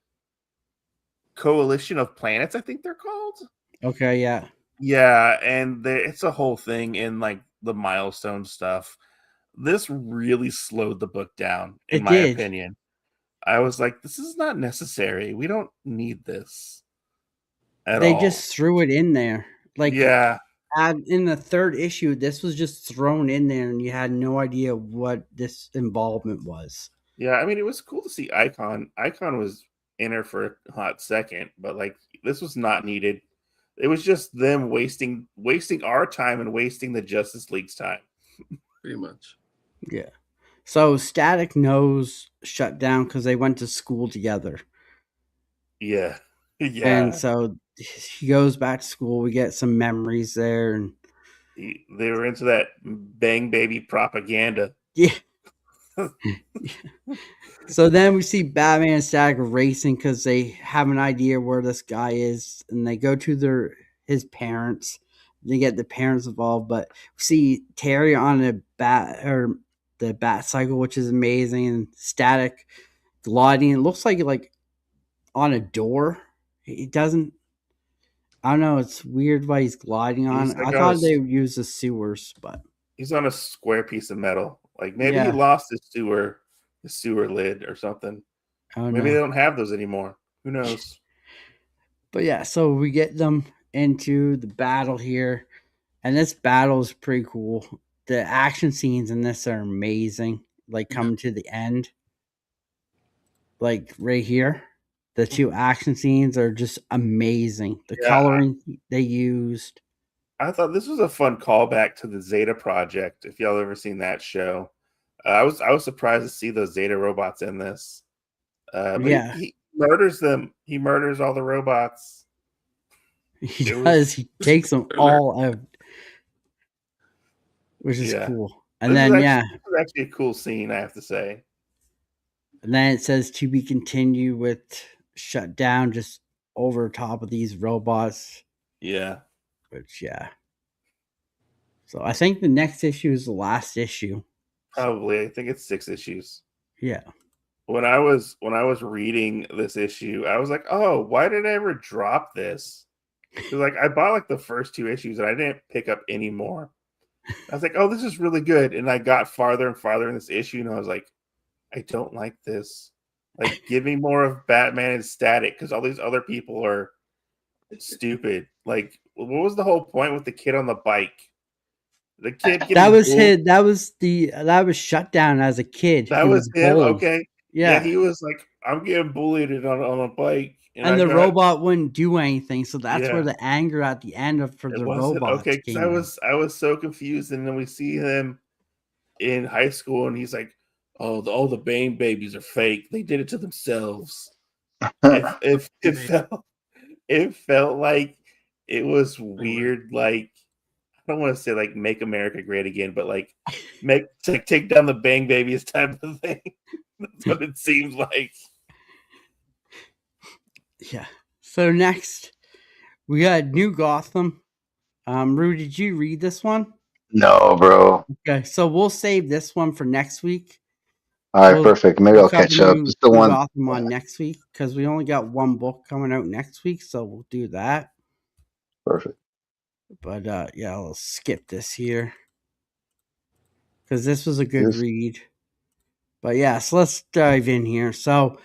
Coalition of Planets, I think they're called. Okay, yeah. Yeah, and it's a whole thing in like the milestone stuff. This really slowed the book down, in my opinion. I was like, this is not necessary. We don't need this at all. They just threw it in there. Like, yeah. in the third issue, this was just thrown in there, and you had no idea what this involvement was. Yeah, I mean, it was cool to see Icon. Icon was in her for a hot second, but like this was not needed. It was just them wasting our time and wasting the Justice League's time. Pretty much. Yeah. So Static knows shut down because they went to school together. Yeah, yeah. And so he goes back to school. We get some memories there, and They were into that bang baby propaganda. yeah. So then we see Batman and Static racing because they have an idea where this guy is, and they go to his parents. They get the parents involved, but we see Terry on the bat cycle, which is amazing, and Static gliding. It looks like on a door. It doesn't. I don't know. It's weird why he's gliding on. He's like I thought they would use the sewers, but he's on a square piece of metal. Like maybe Yeah. he lost his sewer lid or something. I don't Maybe know. they don't have those anymore. Who knows? But yeah, so we get them into the battle here, and this battle is pretty cool. The action scenes in this are amazing. Like coming to the end, like right here, the two action scenes are just amazing. The Yeah. coloring they used. I thought this was a fun callback to the Zeta Project. If y'all ever seen that show, I was surprised to see those Zeta robots in this. But Yeah. he murders them. He murders all the robots. He It was- does. He takes them all out, which is Yeah. cool. And This then is yeah, this is actually a cool scene, I have to say. and then it says to be continued with shut down just over top of these robots. Yeah. Which yeah. So I think the next issue is the last issue. Probably. I think it's 6 issues. Yeah. When I was reading this issue, I was like, "Oh, why did I ever drop this?" Because like I bought like the first 2 issues and I didn't pick up any more. I was like, "Oh, this is really good," and I got farther and farther in this issue, and I was like, "I don't like this. Like, give me more of Batman and Static because all these other people are stupid." Like, what was the whole point with the kid on the bike? The kid getting That was bullied? that was shut down as a kid. That He was him. bullied. Okay. Yeah. He was like, "I'm getting bullied on a bike," And the robot wouldn't do anything, so that's Yeah. where the anger at the end of for It the wasn't robots okay. Because came. I was so confused, and then we see him in high school, and he's like, "Oh, all the Bane babies are fake. They did it to themselves." It felt like it was weird. Like I don't want to say like make America great again, but like take down the Bang babies type of thing. That's what it seems like. Yeah. So next we got New Gotham. Rue, did you read this one? No, bro. Okay, so we'll save this one for next week. All right, perfect. Maybe we'll I'll catch up. It's the New one. Gotham on next week because we only got one book coming out next week, so we'll do that. Perfect. But yeah, I'll skip this here because this was a good Yes. read. But yeah, so let's dive in here. So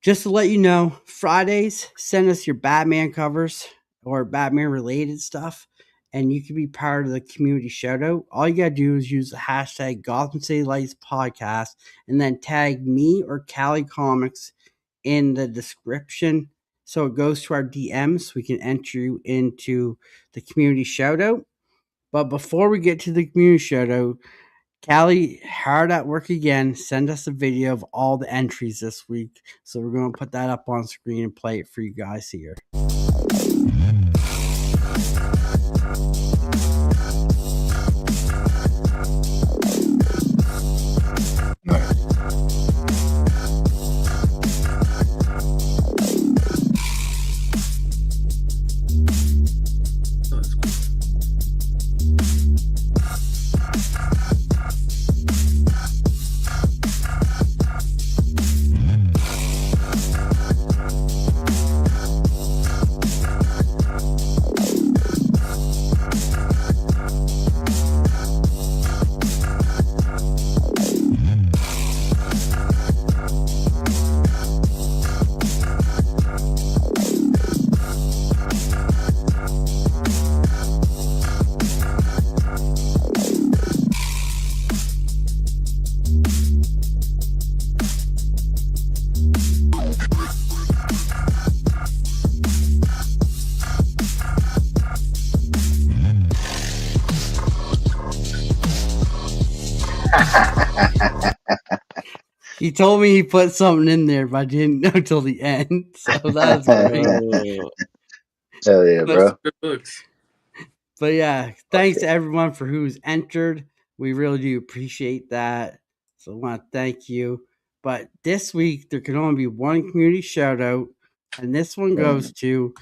just to let you know, Fridays, send us your Batman covers or Batman related stuff, and you can be part of the community shout out. All you gotta do is use the hashtag Gotham City Lights podcast and then tag me or Cali Comics in the description so it goes to our DMs so we can enter you into the community shout out. But before we get to the community shout out, Callie, hard at work again. Send us a video of all the entries this week. So we're going to put that up on screen and play it for you guys here. So that's cool. He told me he put something in there, but I didn't know till the end. So that was great. Hell yeah, That's bro. good books. But yeah, thanks Okay. to everyone for who's entered. We really do appreciate that. So I want to thank you. But this week there can only be one community shout out, and this one goes to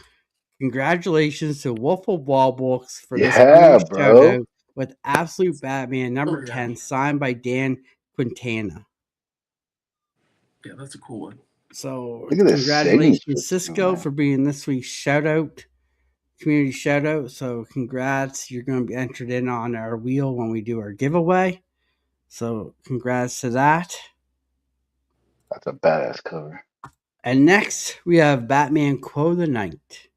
congratulations to Wolf of Wall Books for this Yeah, community shout bro. out with Absolute Batman number Oh, yeah. 10 signed by Dan Quintana. Yeah, that's a cool one. So Look at this congratulations, signature, Cisco, man. for being this week's shout out. Community shout out. So congrats. You're going to be entered in on our wheel when we do our giveaway. So congrats to that. That's a badass cover. And next we have Batman Quo the Night.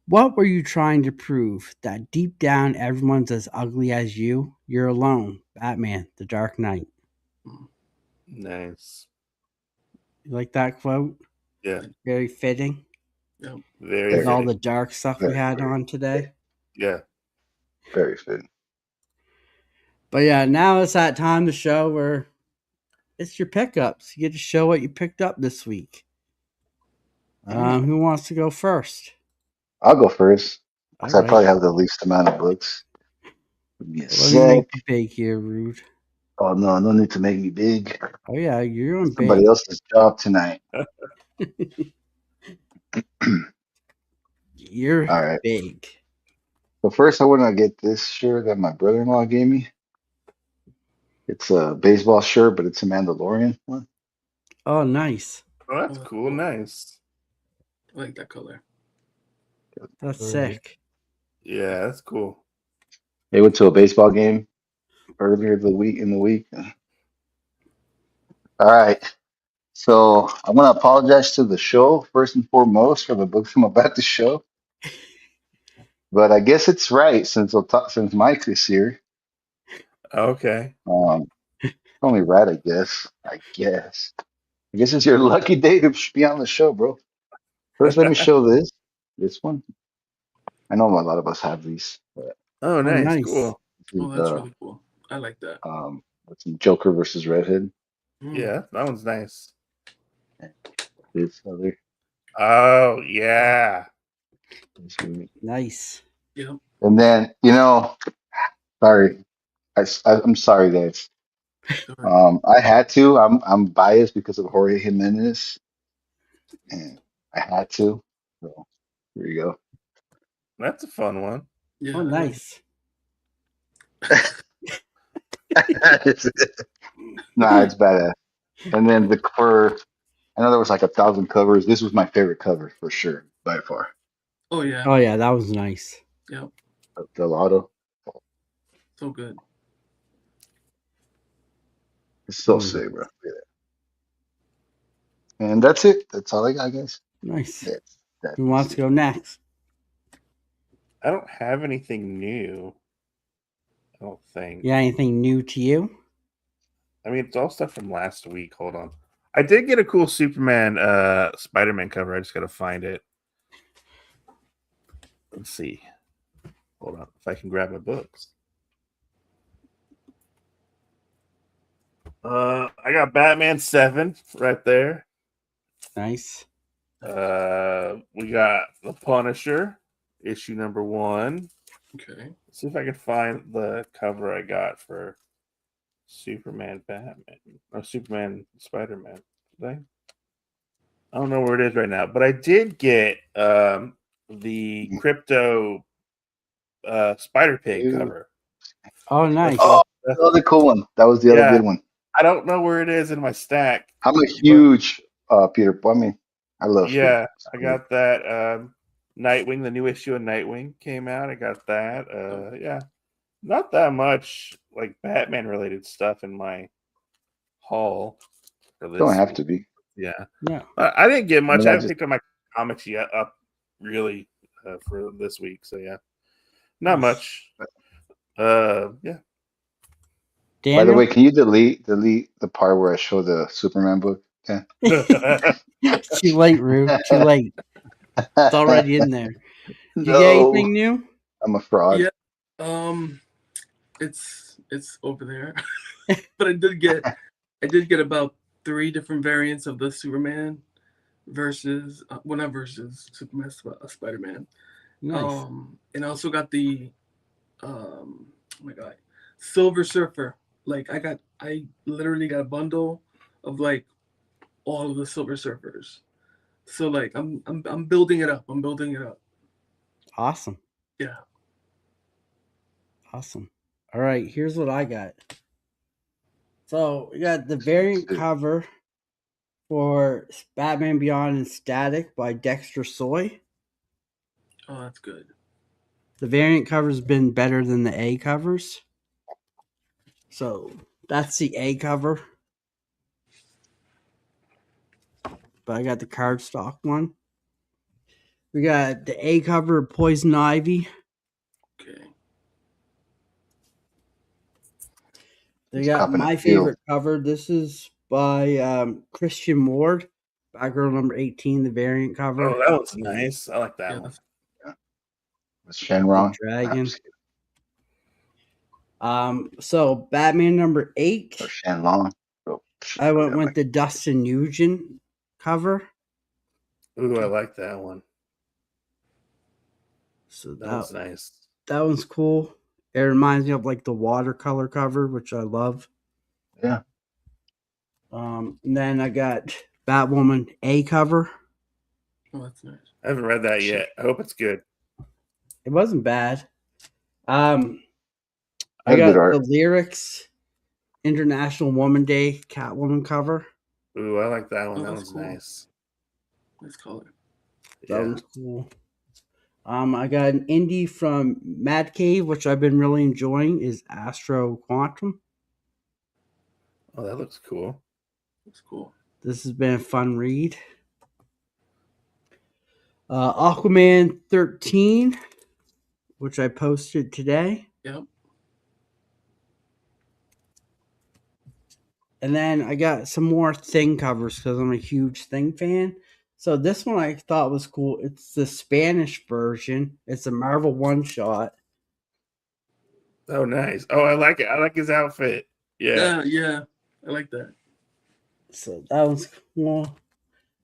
What were you trying to prove? That deep down everyone's as ugly as you? You're alone. Batman, the Dark Knight. Nice. You like that quote? Yeah. Very fitting. Yep. Very With all fitting. the dark stuff we had on today. Yeah. Very fitting. But yeah, now it's that time to show where it's your pickups. You get to show what you picked up this week. Who wants to go first? I'll go first All because I right. probably have the least amount of books. Give me a Let me sec. make you big here, Rude. Oh no, no need to make me big. Oh yeah, you're on Somebody big. else's job tonight. You're All right. big. So first, I want to get this shirt that my brother-in-law gave me. It's a baseball shirt, but it's a Mandalorian one. Oh, nice. Oh, that's cool. Nice. I like that color. That's sick. Yeah, that's cool. They went to a baseball game earlier in the week. All right. So I want to apologize to the show first and foremost for the books I'm about to show. But I guess it's right since Mike is here. Okay. Only right, I guess. I guess it's your lucky day to be on the show, bro. First, let me show this one. I know a lot of us have these, but Oh, nice. nice. Cool. this Oh, is that's really cool. I like that. what's in Joker versus Redhead. Yeah, that one's nice. This other. Oh, yeah. Nice. Yeah. And then sorry, I'm sorry, guys. I had to. I'm biased because of Jorge Jimenez, and I had to. So here you go. That's a fun one. Yeah. Oh, nice. Nah, it's badass. And then I know there was like 1,000 covers. This was my favorite cover for sure, by far. Oh yeah. Oh yeah, that was nice. Yep. The Lotto. So good. It's so sick, bro. Look at that. And that's it. That's all I got, guys. Nice. That's Who wants to go next? I don't have anything new. I don't think. Yeah, anything new to you? I mean, it's all stuff from last week. Hold on. I did get a cool Superman Spider-Man cover. I just gotta find it. Let's see. Hold on. If I can grab my books. I got Batman 7 right there. Nice. We got The Punisher, issue number 1. Okay. Let's see if I can find the cover I got for Superman Batman. Or Superman Spider-Man. Did I don't know where it is right now, but I did get the Crypto Spider Pig cover. Oh, nice. Oh, the other cool one. That was the other good one. I don't know where it is in my stack. I'm a huge Peter. I mean, I love. Yeah, I got that. Nightwing, the new issue of Nightwing came out. I got that. Yeah, not that much like Batman related stuff in my haul. For this Don't have week. to be. Yeah. Yeah. I didn't get much. I mean, I haven't picked up my comics yet up really for this week. So yeah, not much. Yeah. Daniel? By the way, can you delete the part where I show the Superman book? Okay. Too late, Rue. Too late. It's already in there. Did you get anything new? I'm a fraud. Yeah. It's over there. But I did get about 3 different variants of the Superman versus well, not versus Superman, Spider-Man. Nice. And I also got the oh my god, Silver Surfer. Like I literally got a bundle of like all of the Silver Surfers. So like I'm building it up. I'm building it up. Awesome. Yeah. Awesome. All right, here's what I got. So we got the variant cover for Batman Beyond and Static by Dexter Soy. Oh, that's good. The variant cover's been better than the A covers. So that's the A cover. But I got the cardstock one. We got the A cover of Poison Ivy. Okay. They got my favorite cover. This is by Christian Ward, Batgirl number 18, the variant cover. Oh, that was nice. I like that one. With Shenron. Dragon. So Batman number 8. Or Shenlong. I went with the Dustin Nugent cover. Ooh, I like that one. So that was nice. That one's cool. It reminds me of like the watercolor cover, which I love. Yeah. And then I got Batwoman A cover. Oh, that's nice. I haven't read that yet. I hope it's good. It wasn't bad. I got the Lyrics International Woman Day Catwoman cover. Ooh, I like that one. Oh, that that's one's cool. nice. Nice color. That one's cool. I got an indie from Mad Cave, which I've been really enjoying, is Astro Quantum. Oh, that looks cool. That's cool. This has been a fun read. Aquaman 13, which I posted today. Yep. And then I got some more Thing covers because I'm a huge Thing fan. So this one I thought was cool. It's the Spanish version. It's a Marvel one-shot. Oh, nice. Oh, I like it. I like his outfit. Yeah. Yeah. I like that. So that was cool.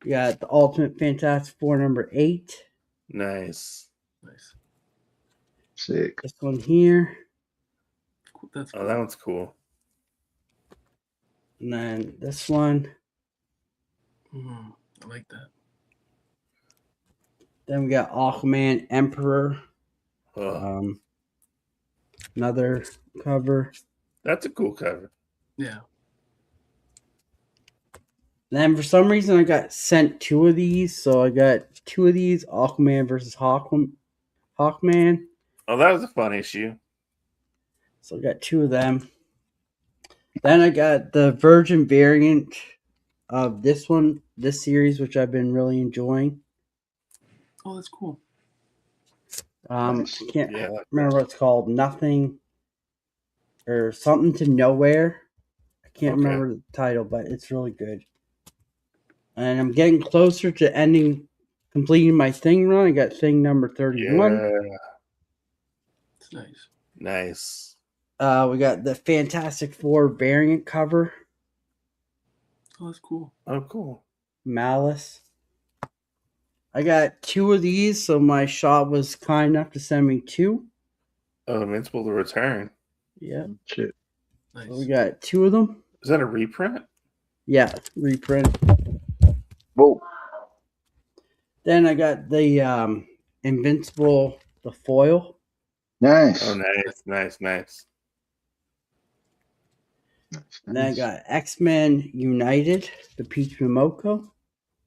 We got the Ultimate Fantastic Four number 8. Nice. Sick. This one here. That's cool. Oh, that one's cool. And then this one. I like that. Then we got Aquaman Emperor. Oh. Another cover. That's a cool cover. Yeah. Then for some reason I got sent 2 of these. So I got 2 of these, Aquaman versus Hawkman. Oh, that was a fun issue. So I got 2 of them. Then I got the Virgin variant of this series, which I've been really enjoying. Oh, that's cool. Nice. I can't remember what it's called. Nothing or something to nowhere. I can't remember the title, but it's really good. And I'm getting closer to completing my Thing run. I got Thing number 31. Yeah. It's nice. Nice. We got the Fantastic Four variant cover. Oh, that's cool. Oh, cool. Malice. I got 2 of these, so my shop was kind enough to send me 2. Oh, Invincible to Return. Yeah. Shit. Nice. So we got 2 of them. Is that a reprint? Yeah, reprint. Whoa. Then I got the Invincible, the foil. Nice. Oh, nice. Then I got X-Men United, the Peach Momoko,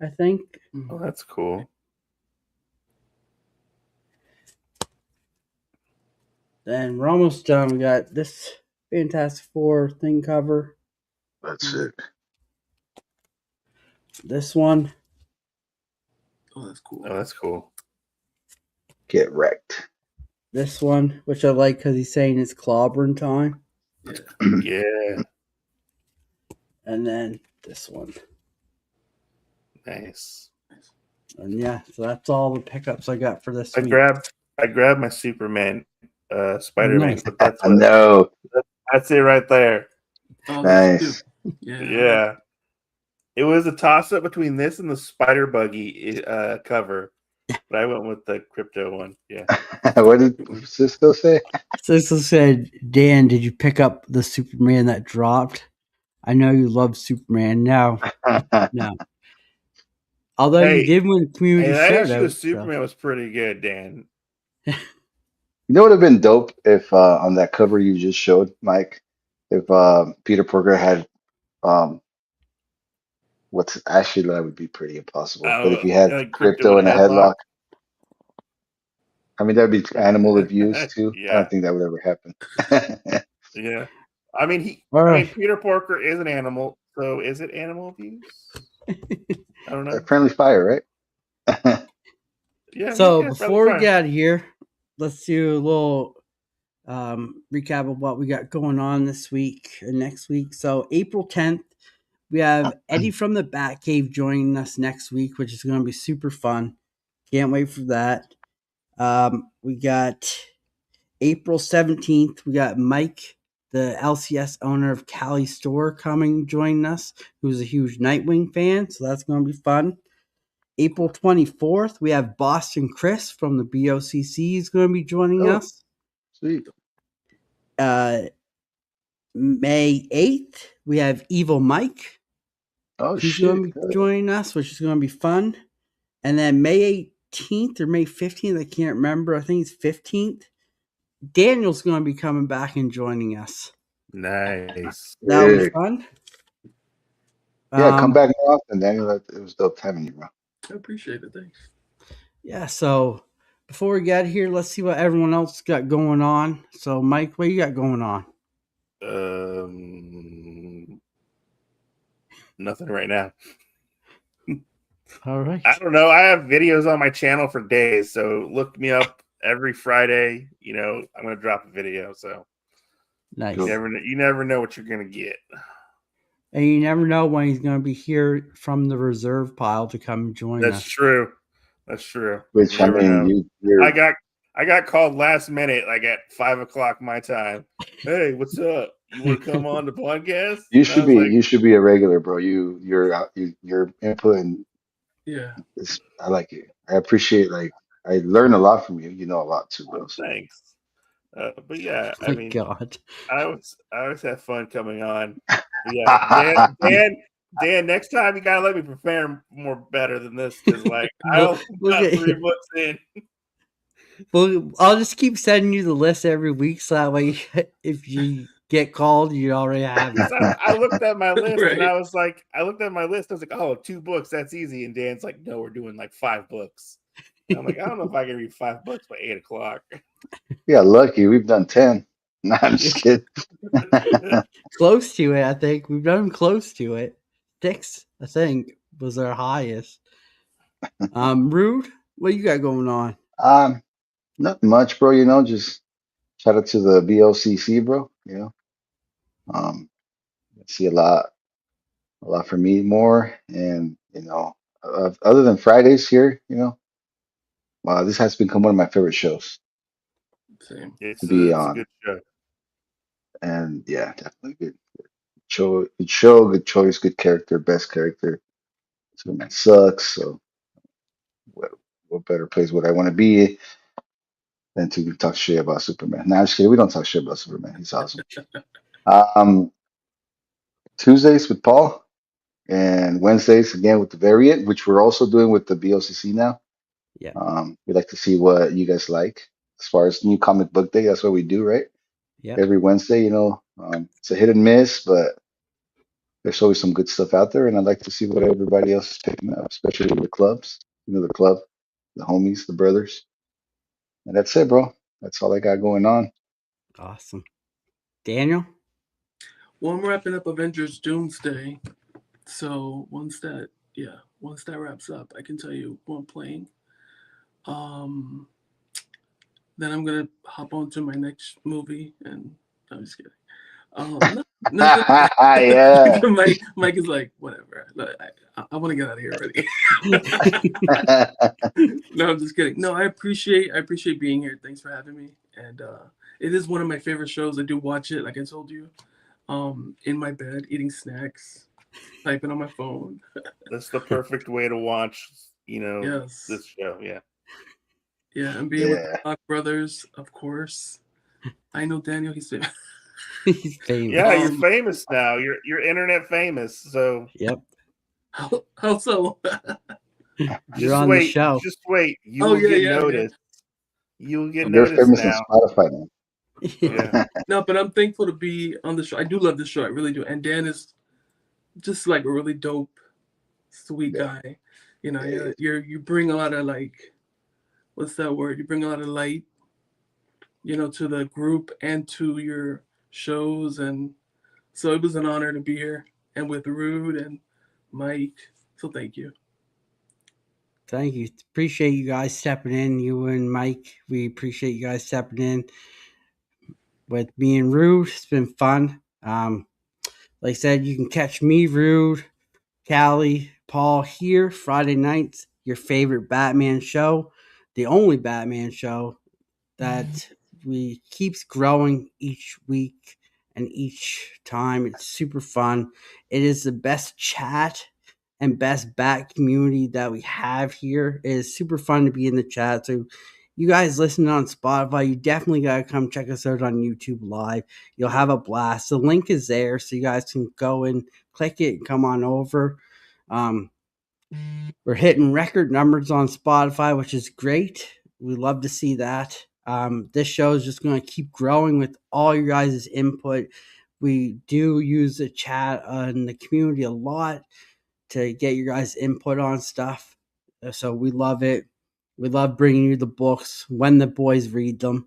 I think. Oh, that's cool. Then we're almost done. We got this Fantastic Four Thing cover. That's it. This one. Oh, that's cool. Oh, that's cool. Get wrecked. This one, which I like because he's saying it's clobbering time. Yeah. And then this one. Nice. And yeah, so that's all the pickups I got for this week. I grabbed my Superman, Spider-Man, Nice. but that's No. That's it right there. Oh, Nice. Yeah. Yeah. It was a toss up between this and the Spider Buggy cover, but I went with the crypto one. Yeah. What did Cisco say? Cecil said, Dan, did you pick up the Superman that dropped? I know you love Superman. No. Although you Hey, did win community that shout issue of out. Superman was pretty good, Dan. You know what would have been dope if on that cover you just showed, Mike, if Peter Porker had what's actually that would be pretty impossible. But if he had Like crypto crypto in in a a headlock. headlock, I mean that'd be animal abuse too. I Yeah. don't think that would ever happen. Yeah. I mean, All right. Peter Porker is an animal, so is it animal abuse? I don't know. Friendly fire, right? Yeah. So yeah, before we fine. get out of here, let's do a little recap of what we got going on this week and next week. So April 10th, we have Eddie from the Batcave joining us next week, which is going to be super fun. Can't wait for that. We got April 17th, we got Mike, the LCS owner of Cali Store, coming joining us, who's a huge Nightwing fan, so that's going to be fun. April 24th, we have Boston Chris from the BOCC is going to be joining us. Sweet. May 8th, we have Evil Mike. Oh, He's shit. going to be joining us, which is going to be fun. And then May 18th or May 15th, I can't remember. I think it's 15th. Daniel's going to be coming back and joining us. Nice. That'll be fun. Yeah, come back more often, Daniel. It was dope having you, bro. I appreciate it. Thanks. Yeah, so before we get here, let's see what everyone else got going on. So, Mike, what you got going on? Nothing right now. All right. I don't know. I have videos on my channel for days, so look me up every Friday. You know, I'm gonna drop a video. So Nice. you never know what you're gonna get. And you never know when he's going to be here from the reserve pile to come join us. That's true. That's true. Which You I never know. mean, you're I got called last minute, like at 5:00 my time. Hey, what's up? You want to come on the podcast? you And I should was be like, you should be a regular, bro. Your input and Yeah. I like it. I appreciate I learn a lot from you. You know a lot too, bro. So. thanks. But yeah, Oh I my mean, God. I always have fun coming on. But yeah, Dan, next time you gotta let me prepare more better than this because like We'll I got get- 3 books in. Well, I'll just keep sending you the list every week, so that way, if you get called, you already have it. I looked at my list and Right. I was like, oh, 2 books, that's easy. And Dan's like, no, we're doing like 5 books. And I'm like, I don't know if I can read 5 books by 8:00. Yeah, lucky. We've done 10. No, I'm just kidding. Close to it, I think. We've done close to it. 6, I think, was our highest. Rude, what you got going on? Not much, bro. You know, just shout out to the BOCC, bro. You know, I see a lot for me more, and you know, other than Fridays here, you know, wow, this has become one of my favorite shows Same. to be It's a on, good show. and yeah, definitely good show, good choice, good character, best character. Superman sucks, so what better place would I want to be than to talk shit about Superman? Nah, I'm just kidding. We don't talk shit about Superman. He's awesome. Um, Tuesdays with Paul and Wednesdays again with the variant, which we're also doing with the BOCC now. Yeah. We'd like to see what you guys like as far as new comic book day. That's what we do, right? Yeah. Every Wednesday, you know, it's a hit and miss, but there's always some good stuff out there. And I'd like to see what everybody else is picking up, especially the clubs, you know, the club, the homies, the brothers. And that's it, bro. That's all I got going on. Awesome. Daniel? Well, I'm wrapping up Avengers Doomsday. So once that wraps up, I can tell you what I'm playing. Then I'm gonna hop on to my next movie, and I'm just kidding. Yeah. Mike is like, whatever. I want to get out of here already. No, I'm just kidding. No, I appreciate being here. Thanks for having me. And it is one of my favorite shows. I do watch it, like I told you, in my bed, eating snacks, typing on my phone. That's the perfect way to watch, Yes. this show. Yeah. Yeah, and being with the Yeah. Block Brothers, of course. I know Daniel. He's He's famous. Yeah, you're famous now. You're internet famous. So Yep. how so? You're on the show. Just wait. You Oh, will yeah, get yeah, yeah. noticed. You will get You're noticed famous now. on Spotify now. Yeah. No, but I'm thankful to be on the show. I do love the show. I really do. And Dan is just like a really dope, sweet Yeah. guy. You know, Yeah, you bring a lot of what's that word? You bring a lot of light, to the group and to your shows. And so it was an honor to be here and with Rude and Mike. So thank you. Thank you. Appreciate you guys stepping in. You and Mike, we appreciate you guys stepping in with me and Rude. It's been fun. Like I said, you can catch me, Rude, Callie, Paul here Friday nights. Your favorite Batman show, the only Batman show that we keeps growing each week and each time. It's super fun. It is the best chat and best bat community that we have here. It is super fun to be in the chat. So you guys listening on Spotify, you definitely gotta come check us out on YouTube Live. You'll have a blast. The link is there, so you guys can go and click it and come on over. We're hitting record numbers on Spotify, which is great. We love to see that. This show is just going to keep growing with all your guys' input. We do use the chat in the community a lot to get your guys' input on stuff. So we love it. We love bringing you the books when the boys read them.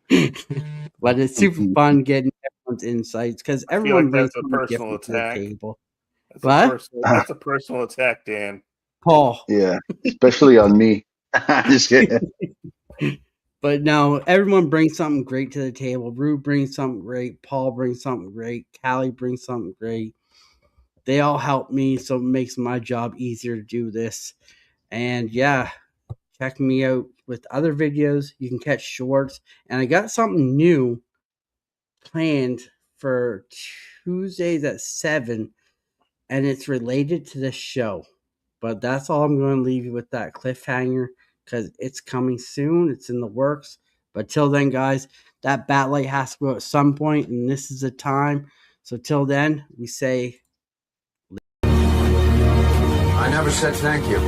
But it's super fun getting everyone's insights because I feel like everyone brings that's a something personal different to the attack. table. That's What? That's a personal attack, Dan. Paul. Yeah. Especially on me. Just kidding. But no, everyone brings something great to the table. Rue brings something great. Paul brings something great. Callie brings something great. They all help me, so it makes my job easier to do this. And yeah, check me out with other videos. You can catch shorts. And I got something new planned for Tuesdays at 7, and it's related to this show. But that's all I'm going to leave you with, that cliffhanger, because it's coming soon. It's in the works. But till then, guys, that bat light has to go at some point, and this is the time. So till then, we say, I never said thank you.